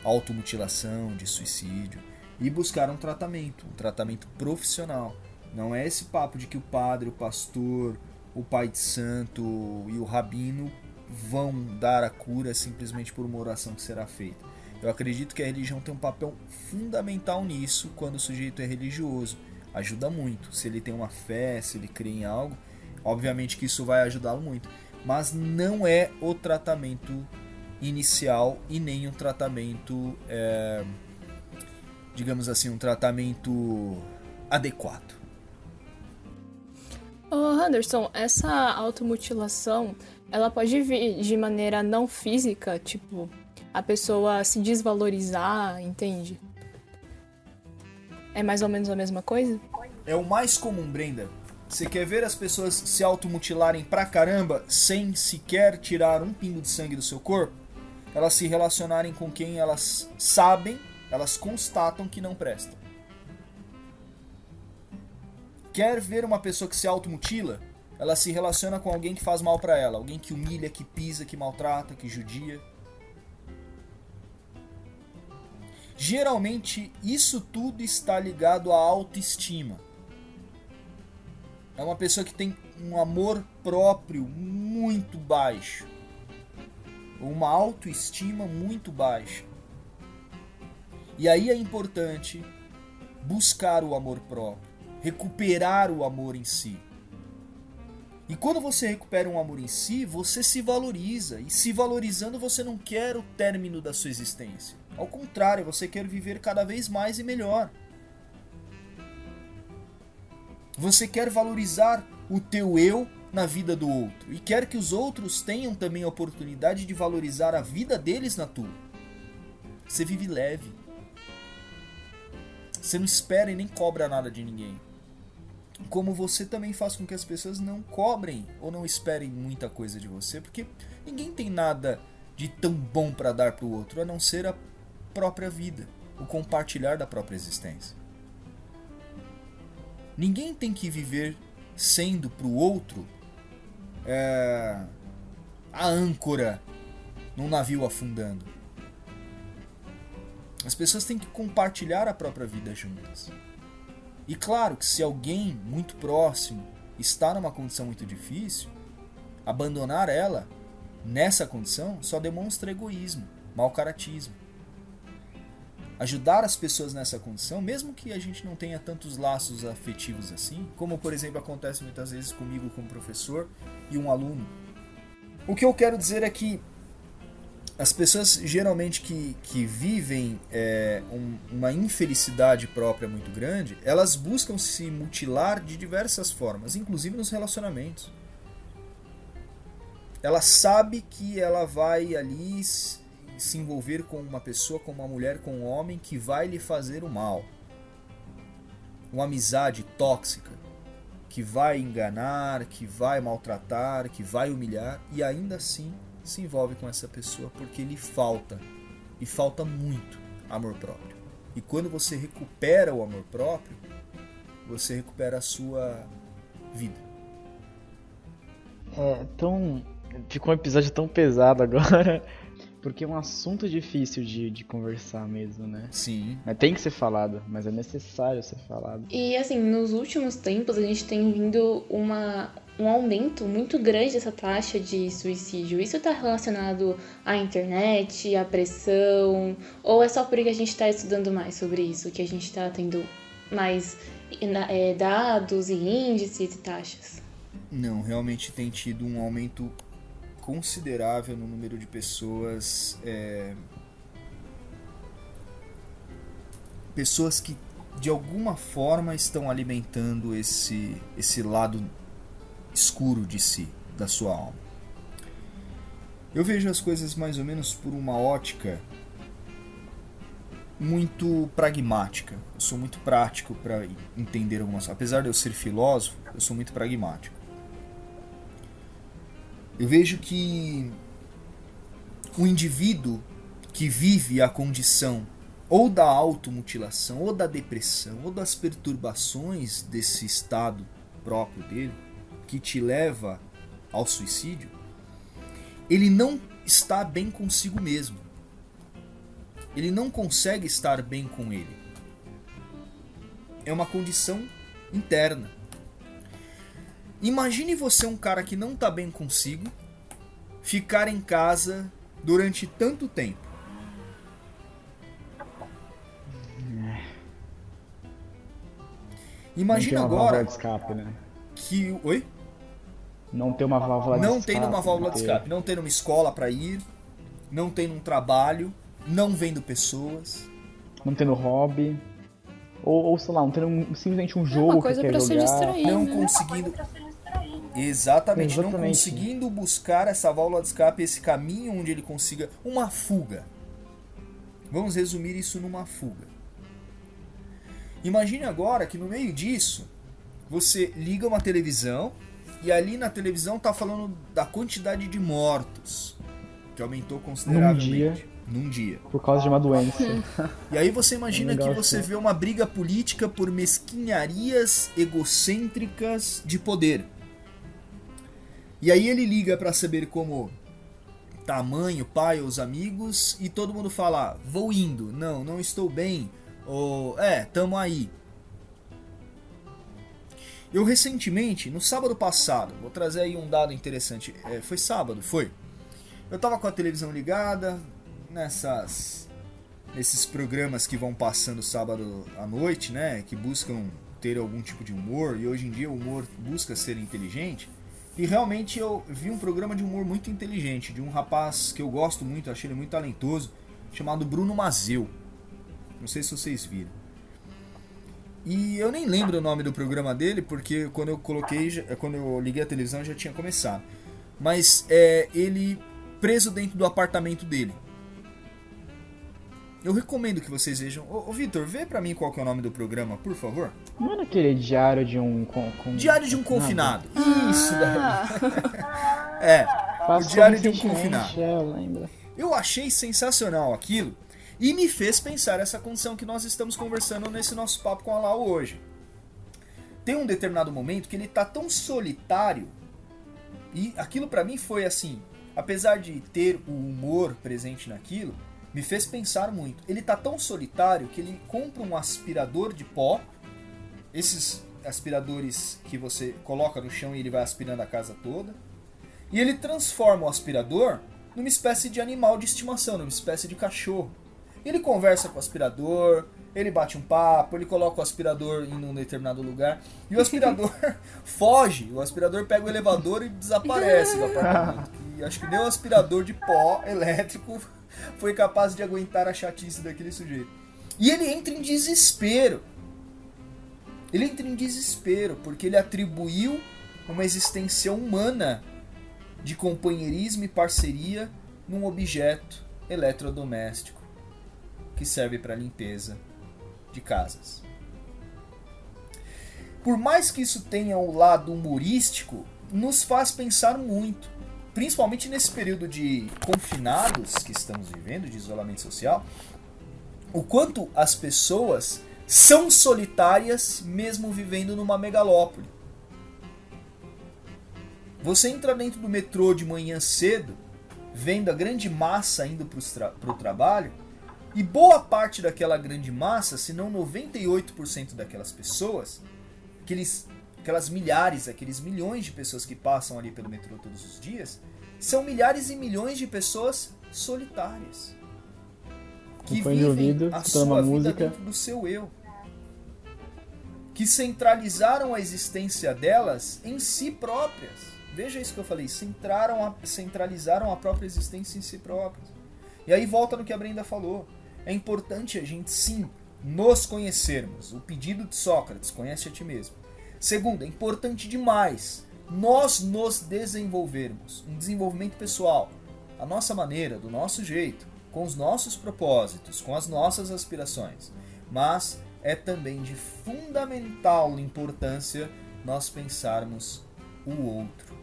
automutilação, de suicídio, e buscar um tratamento profissional. Não é esse papo de que o padre, o pastor, o pai de santo e o rabino vão dar a cura simplesmente por uma oração que será feita. Eu acredito que a religião tem um papel fundamental nisso quando o sujeito é religioso. Ajuda muito. Se ele tem uma fé, se ele crê em algo, obviamente que isso vai ajudá-lo muito. Mas não é o tratamento inicial e nem um tratamento, digamos assim, um tratamento adequado. Ô Henderson, essa automutilação, ela pode vir de maneira não física, tipo, a pessoa se desvalorizar, entende? É mais ou menos a mesma coisa? É o mais comum, Brenda. Você quer ver as pessoas se automutilarem pra caramba sem sequer tirar um pingo de sangue do seu corpo? Elas se relacionarem com quem elas sabem, elas constatam que não presta. Quer ver uma pessoa que se automutila? Ela se relaciona com alguém que faz mal pra ela, alguém que humilha, que pisa, que maltrata, que judia. Geralmente, isso tudo está ligado à autoestima. É uma pessoa que tem um amor próprio muito baixo. Uma autoestima muito baixa. E aí é importante buscar o amor próprio, recuperar o amor em si. E quando você recupera um amor em si, você se valoriza. E se valorizando, você não quer o término da sua existência. Ao contrário, você quer viver cada vez mais e melhor. Você quer valorizar o teu eu na vida do outro. E quer que os outros tenham também a oportunidade de valorizar a vida deles na tua. Você vive leve. Você não espera e nem cobra nada de ninguém. Como você também faz com que as pessoas não cobrem ou não esperem muita coisa de você, porque ninguém tem nada de tão bom para dar para o outro, a não ser a própria vida, o compartilhar da própria existência. Ninguém tem que viver sendo para o outro a âncora num navio afundando. As pessoas têm que compartilhar a própria vida juntas. E claro que se alguém muito próximo está numa condição muito difícil, abandonar ela nessa condição só demonstra egoísmo, mau caratismo. Ajudar as pessoas nessa condição, mesmo que a gente não tenha tantos laços afetivos assim, como por exemplo acontece muitas vezes comigo como professor e um aluno. O que eu quero dizer é que as pessoas geralmente que vivem uma infelicidade própria muito grande, elas buscam se mutilar de diversas formas, inclusive nos relacionamentos. Ela sabe que ela vai ali se envolver com uma pessoa, com uma mulher, com um homem que vai lhe fazer o mal. Uma amizade tóxica, que vai enganar, que vai maltratar, que vai humilhar, e ainda assim se envolve com essa pessoa porque lhe falta, e falta muito, amor próprio. E quando você recupera o amor próprio, você recupera a sua vida. Ficou um episódio tão pesado agora, porque é um assunto difícil de conversar mesmo, né? Sim. Tem que ser falado, mas é necessário ser falado. E assim, nos últimos tempos a gente tem vindo um aumento muito grande dessa taxa de suicídio. Isso está relacionado à internet, à pressão, ou é só porque a gente está estudando mais sobre isso, que a gente está tendo mais dados e índices e taxas? Não, realmente tem tido um aumento considerável no número de pessoas pessoas que de alguma forma estão alimentando esse lado escuro de si, da sua alma. Eu vejo as coisas mais ou menos por uma ótica muito pragmática. Eu sou muito prático para entender algumas coisas. Apesar de eu ser filósofo, eu sou muito pragmático. Eu vejo que o indivíduo que vive a condição ou da automutilação, ou da depressão, ou das perturbações desse estado próprio dele, que te leva ao suicídio, ele não está bem consigo mesmo. Ele não consegue estar bem com ele. É uma condição interna. Imagine você um cara que não está bem consigo, ficar em casa durante tanto tempo. Imagina agora de escape, né? que... Oi? Não ter uma válvula de escape. Não tem uma válvula de escape, não tem uma escola para ir, não tem um trabalho, não vendo pessoas. Não tendo hobby. Ou sei lá, não tendo simplesmente um jogo uma coisa que quer pra jogar. se distrair, Não né? conseguindo... Exatamente, não Exatamente. conseguindo buscar essa válvula de escape, esse caminho onde ele consiga uma fuga. Vamos resumir isso numa fuga. Imagine agora que no meio disso, você liga uma televisão e ali na televisão tá falando da quantidade de mortos, que aumentou consideravelmente. Num dia. Por causa de uma doença. E aí você imagina que legal, você sim. vê uma briga política por mesquinharias egocêntricas de poder. E aí ele liga para saber como tá a mãe, o pai, os amigos, e todo mundo fala, vou indo, não estou bem, ou tamo aí. Eu recentemente, no sábado passado, vou trazer aí um dado interessante, foi sábado, foi? Eu tava com a televisão ligada, nesses programas que vão passando sábado à noite, né, que buscam ter algum tipo de humor, e hoje em dia o humor busca ser inteligente, e realmente eu vi um programa de humor muito inteligente, de um rapaz que eu gosto muito, achei ele muito talentoso, chamado Bruno Mazeu. Não sei se vocês viram. E eu nem lembro o nome do programa dele, porque quando eu liguei a televisão já tinha começado. Mas ele preso dentro do apartamento dele. Eu recomendo que vocês vejam. Ô Vitor, vê pra mim qual que é o nome do programa, por favor. Não era aquele diário de um... Diário de um confinado. Isso daí. O Passou Diário de um recentemente, Confinado. eu lembro. Eu achei sensacional aquilo e me fez pensar essa condição que nós estamos conversando nesse nosso papo com a Lau hoje. Tem um determinado momento que ele tá tão solitário e aquilo pra mim foi assim, apesar de ter o humor presente naquilo, me fez pensar muito. Ele tá tão solitário que ele compra um aspirador de pó, esses aspiradores que você coloca no chão e ele vai aspirando a casa toda, e ele transforma o aspirador numa espécie de animal de estimação, numa espécie de cachorro. Ele conversa com o aspirador, ele bate um papo, ele coloca o aspirador em um determinado lugar, e o aspirador foge, o aspirador pega o elevador e desaparece do apartamento. E acho que nem o aspirador de pó elétrico foi capaz de aguentar a chatice daquele sujeito. E ele entra em desespero. Ele entra em desespero porque ele atribuiu uma existência humana de companheirismo e parceria num objeto eletrodoméstico que serve para limpeza de casas. Por mais que isso tenha um lado humorístico, nos faz pensar muito, principalmente nesse período de confinados que estamos vivendo, de isolamento social, o quanto as pessoas são solitárias mesmo vivendo numa megalópole. Você entra dentro do metrô de manhã cedo, vendo a grande massa indo para o trabalho, e boa parte daquela grande massa, se não 98% daquelas pessoas, aquelas milhares, aqueles milhões de pessoas que passam ali pelo metrô todos os dias, são milhares e milhões de pessoas solitárias. Que vivem a sua vida dentro do seu eu. Que centralizaram a existência delas em si próprias. Veja isso que eu falei, centralizaram a própria existência em si próprias. E aí volta no que a Brenda falou. É importante a gente, sim, nos conhecermos. O pedido de Sócrates, conhece a ti mesmo. Segundo, é importante demais nós nos desenvolvermos. Um desenvolvimento pessoal, a nossa maneira, do nosso jeito, com os nossos propósitos, com as nossas aspirações. Mas é também de fundamental importância nós pensarmos o outro.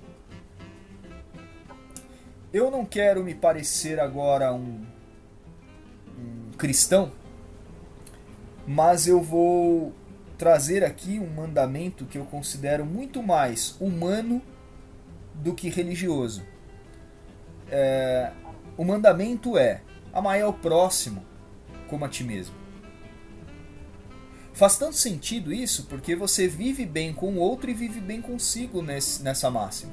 Eu não quero me parecer agora um cristão, mas eu vou trazer aqui um mandamento que eu considero muito mais humano do que religioso. O mandamento é: amai ao próximo como a ti mesmo. Faz tanto sentido isso porque você vive bem com o outro e vive bem consigo nessa máxima.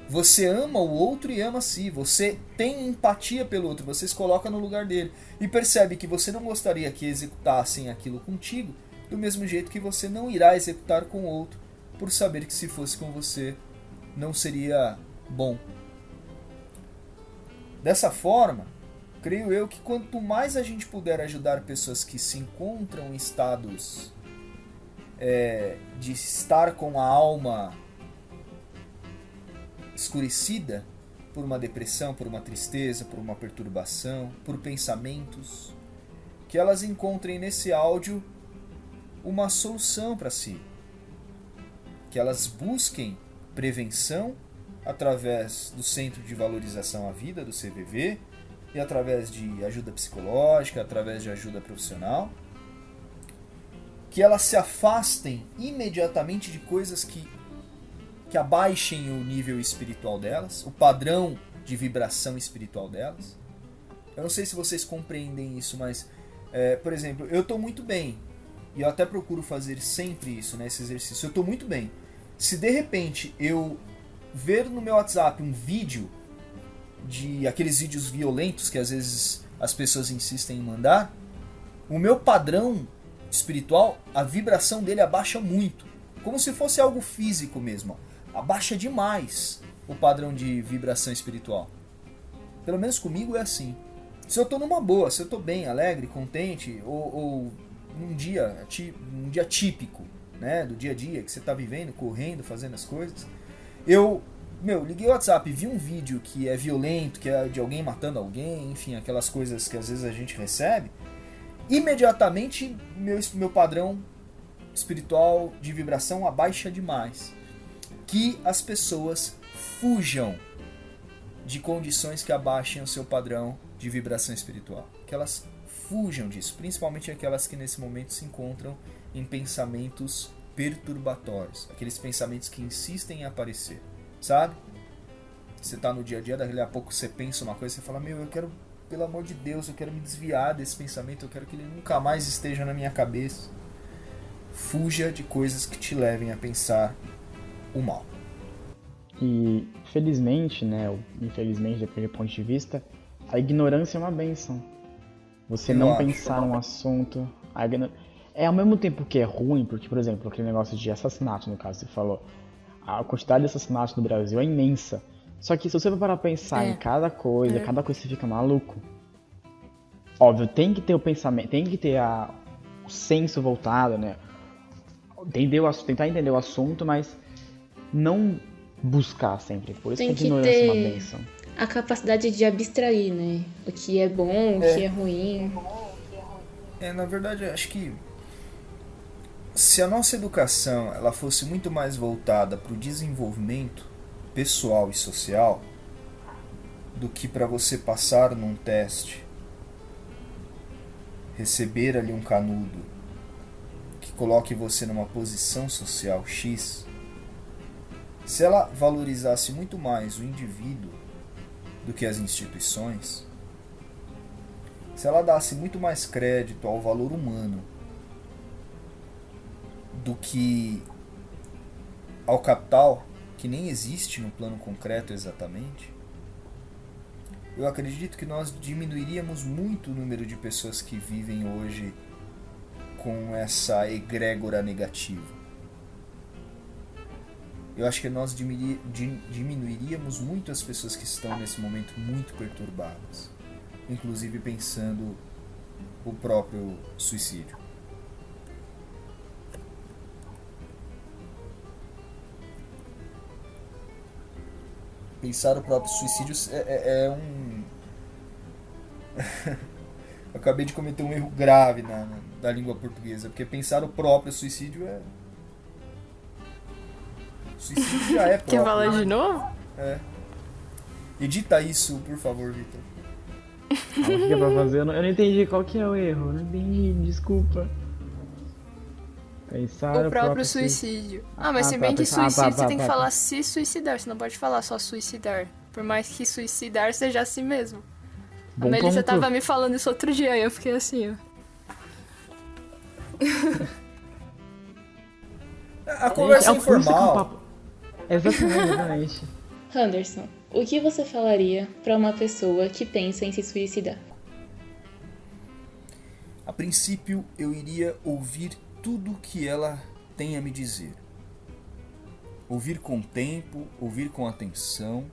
Você ama o outro e ama a si. Você tem empatia pelo outro. Você se coloca no lugar dele. E percebe que você não gostaria que executassem aquilo contigo, do mesmo jeito que você não irá executar com o outro, por saber que se fosse com você, não seria bom. Dessa forma, creio eu que quanto mais a gente puder ajudar pessoas que se encontram em estados de estar com a alma escurecida por uma depressão, por uma tristeza, por uma perturbação, por pensamentos, que elas encontrem nesse áudio uma solução para si. Que elas busquem prevenção através do Centro de Valorização à Vida, do CVV, e através de ajuda psicológica, através de ajuda profissional. Que elas se afastem imediatamente de coisas que abaixem o nível espiritual delas, o padrão de vibração espiritual delas. Eu não sei se vocês compreendem isso, mas, por exemplo, eu estou muito bem, e eu até procuro fazer sempre isso, né, esse exercício. Eu estou muito bem. Se de repente eu ver no meu WhatsApp um vídeo de aqueles vídeos violentos que às vezes as pessoas insistem em mandar, o meu padrão espiritual, a vibração dele abaixa muito, como se fosse algo físico mesmo. Abaixa demais o padrão de vibração espiritual. Pelo menos comigo é assim. Se eu estou numa boa, se eu estou bem, alegre, contente, ou num dia típico, né, do dia a dia que você está vivendo, correndo, fazendo as coisas, eu liguei o WhatsApp, vi um vídeo que é violento, que é de alguém matando alguém, enfim, aquelas coisas que às vezes a gente recebe, imediatamente meu padrão espiritual de vibração abaixa demais. Que as pessoas fujam de condições que abaixem o seu padrão de vibração espiritual. Que elas fujam disso, principalmente aquelas que nesse momento se encontram em pensamentos perturbatórios, aqueles pensamentos que insistem em aparecer, sabe? Você tá no dia a dia, daqui a pouco você pensa uma coisa, você fala, eu quero, pelo amor de Deus, eu quero me desviar desse pensamento, eu quero que ele nunca mais esteja na minha cabeça. Fuja de coisas que te levem a pensar o mal. E felizmente, né, ou infelizmente, depende do ponto de vista, a ignorância é uma bênção. Você não pensar num assunto, ao mesmo tempo que é ruim, porque, por exemplo, aquele negócio de assassinato, no caso, você falou, a quantidade de assassinatos no Brasil é imensa. Só que se você for parar pra pensar em cada coisa você fica maluco. Óbvio, tem que ter o pensamento, tem que ter o senso voltado, né? Tentar entender o assunto, mas não buscar sempre. Por isso que a ignorância é uma bênção. A capacidade de abstrair, né? O que é bom, o que é ruim. Na verdade, acho que se a nossa educação ela fosse muito mais voltada para o desenvolvimento pessoal e social do que para você passar num teste, receber ali um canudo que coloque você numa posição social X, se ela valorizasse muito mais o indivíduo do que as instituições, se ela desse muito mais crédito ao valor humano do que ao capital, que nem existe no plano concreto exatamente, eu acredito que nós diminuiríamos muito o número de pessoas que vivem hoje com essa egrégora negativa. Eu acho que nós diminuiríamos muito as pessoas que estão nesse momento muito perturbadas, inclusive pensando o próprio suicídio. Pensar o próprio suicídio é um... Eu acabei de cometer um erro grave da língua portuguesa, porque pensar o próprio suicídio é... Suicídio já é próprio. Quer falar de novo? Edita isso, por favor, Vitor. O que é pra fazer? Eu não entendi qual que é o erro. Não entendi, desculpa. Pensar o próprio suicídio. Mas se bem que suicídio você tem que falar se suicidar. Você não pode falar só suicidar. Por mais que suicidar seja assim mesmo. A Melissa tava me falando isso outro dia e eu fiquei assim, ó. A conversa é informal. Exatamente. Anderson, o que você falaria para uma pessoa que pensa em se suicidar? A princípio, eu iria ouvir tudo o que ela tem a me dizer. Ouvir com tempo, ouvir com atenção,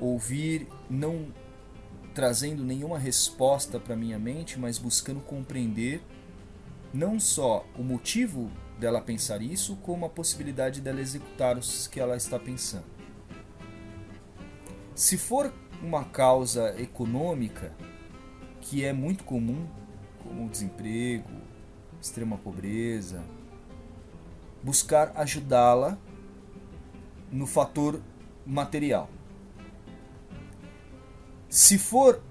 ouvir não trazendo nenhuma resposta para minha mente, mas buscando compreender não só o motivo dela pensar isso, como a possibilidade dela executar o que ela está pensando. Se for uma causa econômica, que é muito comum, como o desemprego, extrema pobreza, buscar ajudá-la no fator material. Se for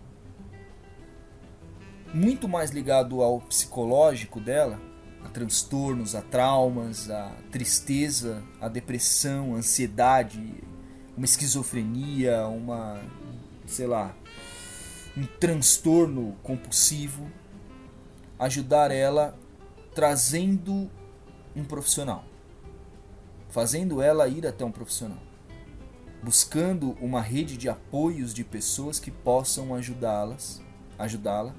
muito mais ligado ao psicológico dela, a transtornos, a traumas, a tristeza, a depressão, a ansiedade, uma esquizofrenia, um transtorno compulsivo, ajudar ela trazendo um profissional, fazendo ela ir até um profissional, buscando uma rede de apoios de pessoas que possam ajudá-la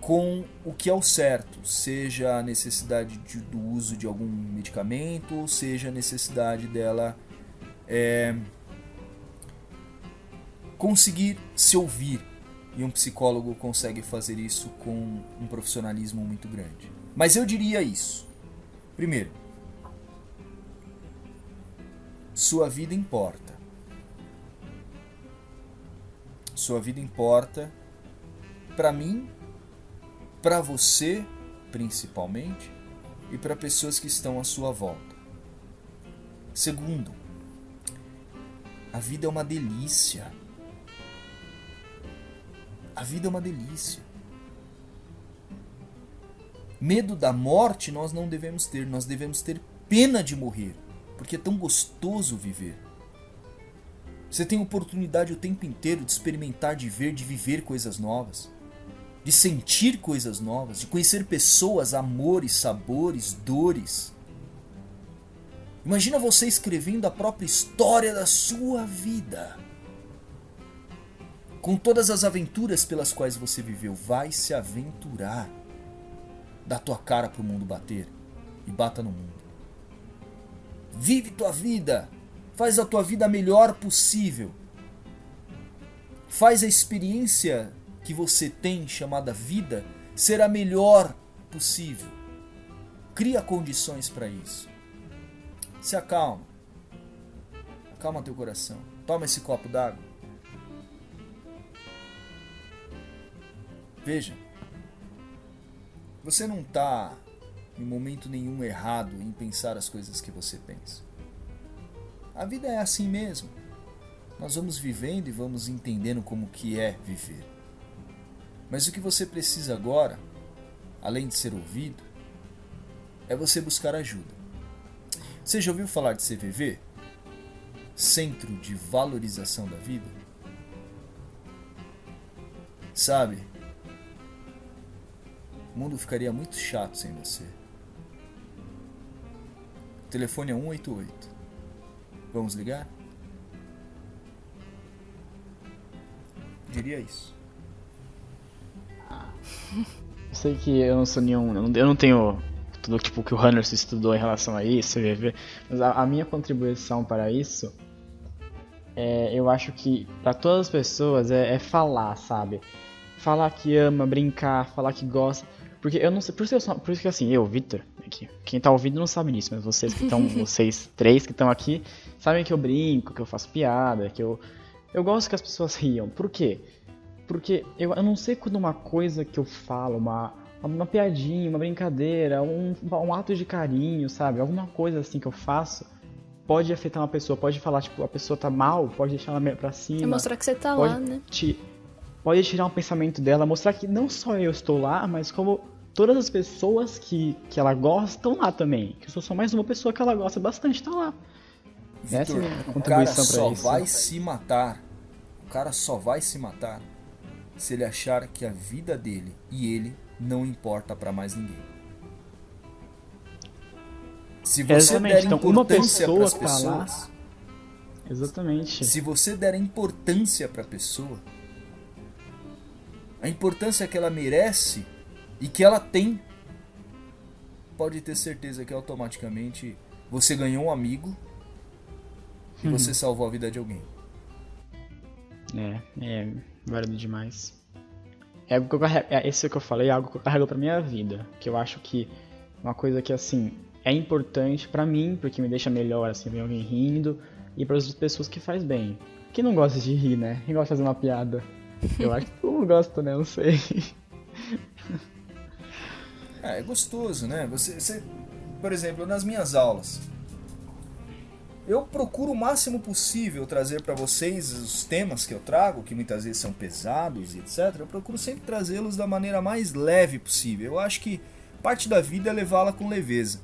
com o que é o certo, seja a necessidade do uso de algum medicamento, ou seja a necessidade dela conseguir se ouvir. E um psicólogo consegue fazer isso com um profissionalismo muito grande. Mas eu diria isso. Primeiro, sua vida importa. Sua vida importa para mim, para você principalmente, e para pessoas que estão à sua volta. Segundo, a vida é uma delícia. A vida é uma delícia. Medo da morte nós não devemos ter, nós devemos ter pena de morrer, porque é tão gostoso viver. Você tem oportunidade o tempo inteiro de experimentar, de ver, de viver coisas novas, de sentir coisas novas, de conhecer pessoas, amores, sabores, dores. Imagina você escrevendo a própria história da sua vida, com todas as aventuras pelas quais você viveu. Vai se aventurar. Dá tua cara pro mundo bater e bata no mundo. Vive tua vida. Faz a tua vida a melhor possível. Faz a experiência que você tem, chamada vida, ser a melhor possível. Cria condições para isso. Se acalma. Acalma teu coração. Toma esse copo d'água. Veja, você não está em momento nenhum errado em pensar as coisas que você pensa. A vida é assim mesmo. Nós vamos vivendo e vamos entendendo como que é viver. Mas o que você precisa agora, além de ser ouvido, é você buscar ajuda. Você já ouviu falar de CVV? Centro de Valorização da Vida? Sabe, o mundo ficaria muito chato sem você. O telefone é 188. Vamos ligar? Diria isso. Eu sei que eu não sou nenhum. Eu não tenho tudo tipo que o Hunter se estudou em relação a isso, mas a minha contribuição para isso eu acho que para todas as pessoas é falar, sabe? Falar que ama, brincar, falar que gosta. Porque eu não sei, por isso que assim, eu, Victor, aqui, quem tá ouvindo não sabe disso, mas vocês que estão, vocês três que estão aqui, sabem que eu brinco, que eu faço piada, que eu gosto que as pessoas riam. Por quê? Porque eu não sei quando uma coisa que eu falo, uma piadinha, uma brincadeira, um ato de carinho, sabe? Alguma coisa assim que eu faço pode afetar uma pessoa, pode falar, tipo, a pessoa tá mal, pode deixar ela pra cima. É mostrar que você tá lá, né? Pode tirar um pensamento dela, mostrar que não só eu estou lá, mas como todas as pessoas que ela gosta estão lá também. Que eu sou só mais uma pessoa que ela gosta bastante, tá lá. Victor, Essa é a minha o cara contribuição só pra isso. vai se matar. O cara só vai se matar se ele achar que a vida dele e ele não importa pra mais ninguém. Se você Exatamente, der então, uma importância pessoa pras que tá lá- pessoas, Exatamente. se você der importância pra pessoa, a importância que ela merece e que ela tem, pode ter certeza que automaticamente você ganhou um amigo e você salvou a vida de alguém. É válido demais. É algo que eu carrego, esse que eu falei é algo que eu carrego pra minha vida. Que eu acho que uma coisa que, assim, é importante pra mim, porque me deixa melhor, assim, ver alguém rindo, e para outras pessoas que faz bem. Quem não gosta de rir, né? Quem gosta de fazer uma piada? Eu acho que todo mundo gosta, né? Não sei. É gostoso, né? Você, por exemplo, nas minhas aulas, eu procuro o máximo possível trazer para vocês os temas que eu trago, que muitas vezes são pesados e etc. Eu procuro sempre trazê-los da maneira mais leve possível. Eu acho que parte da vida é levá-la com leveza.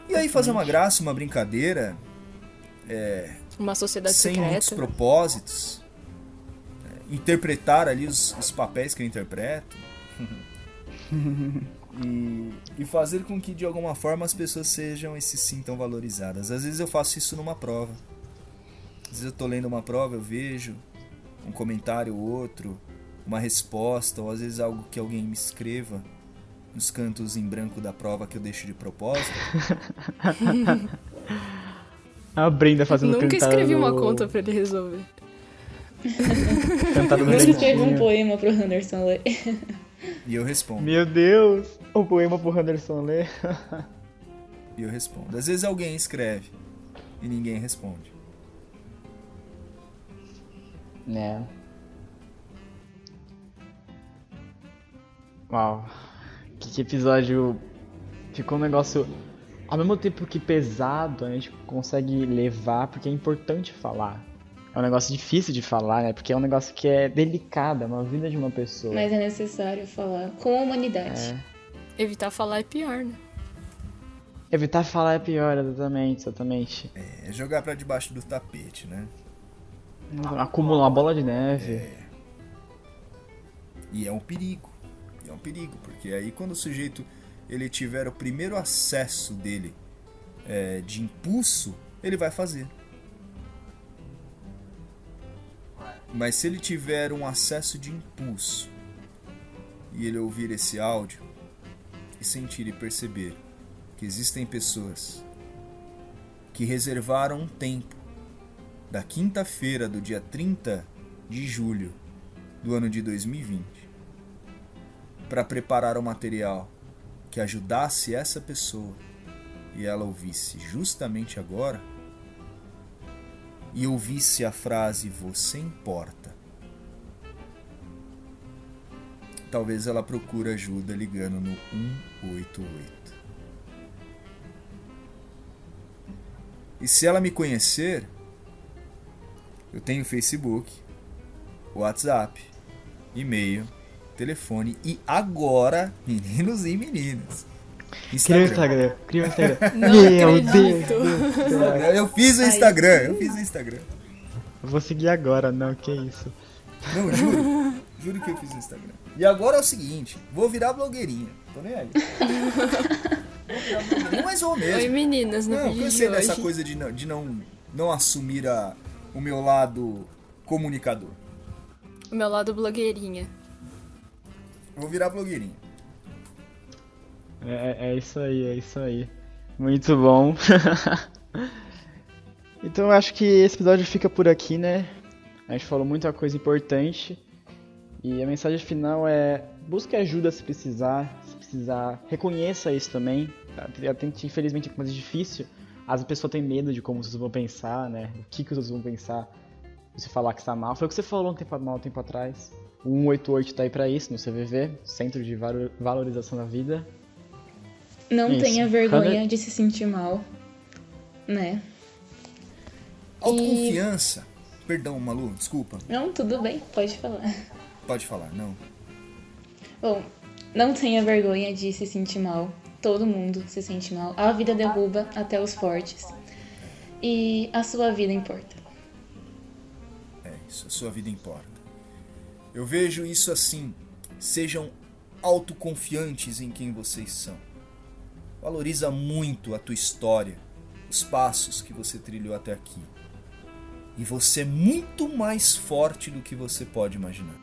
E aí fazer uma graça, uma brincadeira, Uma sociedade sem secreta. muitos propósitos, interpretar ali os papéis que eu interpreto. E fazer com que de alguma forma as pessoas sejam e se sintam valorizadas. Às vezes eu faço isso numa prova. Às vezes eu tô lendo uma prova, eu vejo um comentário ou outro, uma resposta, ou às vezes algo que alguém me escreva nos cantos em branco da prova que eu deixo de propósito. A Brenda fazendo Nunca cantar escrevi no... uma conta pra ele resolver. Cantar no Eu escrevi um Dentinho. poema pro Anderson ler. E eu respondo. Meu Deus! O poema pro Anderson ler. E eu respondo. Às vezes alguém escreve e ninguém responde. Né? Uau. Que episódio. Ficou um negócio. Ao mesmo tempo que pesado, a gente consegue levar, porque é importante falar. É um negócio difícil de falar, né? Porque é um negócio que é delicado, é uma vida de uma pessoa. Mas é necessário falar com a humanidade. Evitar falar é pior, né? Evitar falar é pior, exatamente. É jogar pra debaixo do tapete, né? Acumular uma bola de neve. E é um perigo. É um perigo, porque aí quando o sujeito ele tiver o primeiro acesso dele de impulso, ele vai fazer. Mas se ele tiver um acesso de impulso e ele ouvir esse áudio e sentir e perceber que existem pessoas que reservaram um tempo da quinta-feira do dia 30 de julho do ano de 2020 para preparar o material que ajudasse essa pessoa e ela ouvisse justamente agora e ouvisse a frase "você importa", talvez ela procure ajuda ligando no 188. E se ela me conhecer, eu tenho Facebook, WhatsApp, e-mail, telefone e agora, meninos e meninas, Cria o Instagram. Não Meu acredito. Deus. Eu fiz o Instagram. Eu vou seguir agora, não, que isso. Não, juro que eu fiz o Instagram. E agora é o seguinte, vou virar blogueirinha, tô nem aí. Vou virar blogueirinha, mas vou mesmo. Oi, meninas, no Não, vídeo de cansei dessa hoje. coisa de não assumir o meu lado comunicador. O meu lado blogueirinha. Vou virar blogueirinha. É isso aí. Muito bom. Então eu acho que esse episódio fica por aqui, né? A gente falou muita coisa importante. E a mensagem final é: busque ajuda se precisar. Reconheça isso também. Infelizmente é mais difícil. As pessoas têm medo de como os outros vão pensar, né? O que os outros vão pensar se você falar que está mal. Foi o que você falou um tempo atrás. O 188 tá aí pra isso, no CVV, Centro de Valorização da Vida. Não Isso. tenha vergonha de se sentir mal, né? Autoconfiança. Perdão, Malu, desculpa. Não, tudo bem, pode falar. Pode falar, não. Bom, não tenha vergonha de se sentir mal. Todo mundo se sente mal. A vida derruba até os fortes. E a sua vida importa. É isso, a sua vida importa. Eu vejo isso assim, sejam autoconfiantes em quem vocês são. Valoriza muito a tua história, os passos que você trilhou até aqui. E você é muito mais forte do que você pode imaginar.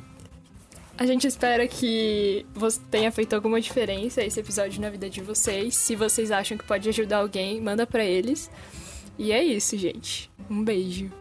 A gente espera que você tenha feito alguma diferença esse episódio na vida de vocês. Se vocês acham que pode ajudar alguém, manda pra eles. E é isso, gente. Um beijo.